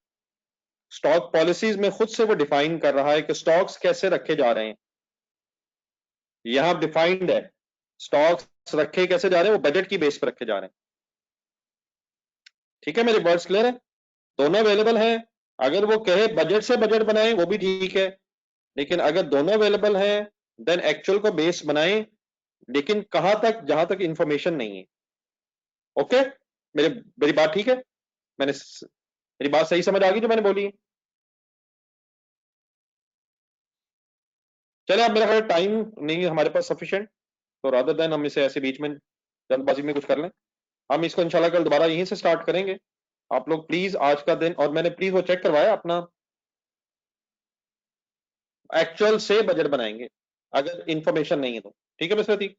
स्टॉक पॉलिसीज में खुद से वो डिफाइन कर रहा है कि स्टॉक्स कैसे रखे जा रहे हैं। यहां डिफाइंड है स्टॉक्स रखे कैसे जा रहे हैं, वो बजट की बेस पर रखे जा रहे हैं। ठीक है, मेरे वर्ड्स क्लियर है, दोनों अवेलेबल हैं। अगर वो कहे बजट से बजट बनाएं वो भी ठीक है, लेकिन अगर दोनों अवेलेबल हैं देन एक्चुअल को बेस बनाएं, लेकिन कहां तक, जहां तक इंफॉर्मेशन नहीं है। ओके, मेरे मेरी बात ठीक है, मेरी बात सही समझ आ गई जो मैंने बोली है? चले, अब मेरा ख्याल टाइम नहीं है हमारे पास सफिशिएंट, तो रादर देन हम इसे ऐसे बीच में जल्दबाजी में कुछ कर लें, हम इसको इंशाल्लाह कल दोबारा यहीं से स्टार्ट करेंगे। आप लोग प्लीज आज का दिन, और मैंने प्लीज वो चेक करवाया अपना, एक्चुअल से बजट बनाएंगे अगर इंफॉर्मेशन नहीं है तो। ठीक है मिस्टर अतीक?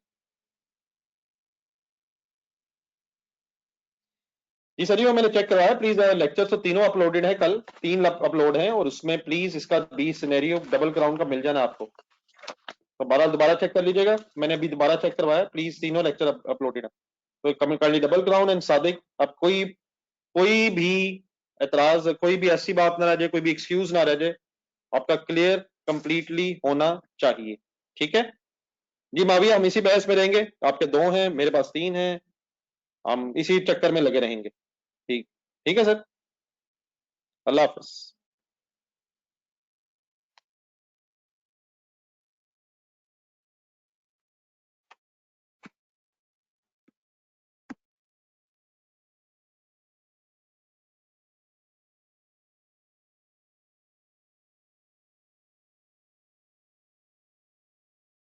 जी सर जी, वो मैंने चेक करवाया, प्लीज लेक्चर तो तीनों अपलोडेड है, कल 3 अपलोड हैं, और उसमें प्लीज इसका 20 सिनेरियो डबल ग्राउंड का मिल जाना आपको, तो दोबारा चेक कर लीजिएगा, मैंने अभी दोबारा चेक करवाया, प्लीज तीनों लेक्चर अपलोडेड है, तो कम कर ली डबल ग्राउंड एंड सादिक। अब कोई कोई भी एतराज, कोई भी ऐसी बात ना रह जाए, कोई भी एक्सक्यूज ना रह जाए, आपका क्लियर कंप्लीटली होना चाहिए। ठीक है जी माविया, हम इसी बहस में रहेंगे, आपके 2 हैं मेरे पास 3 हैं, हम इसी चक्कर में लगे रहेंगे। ठीक, ठीक है सर, अल्लाह हाफिज।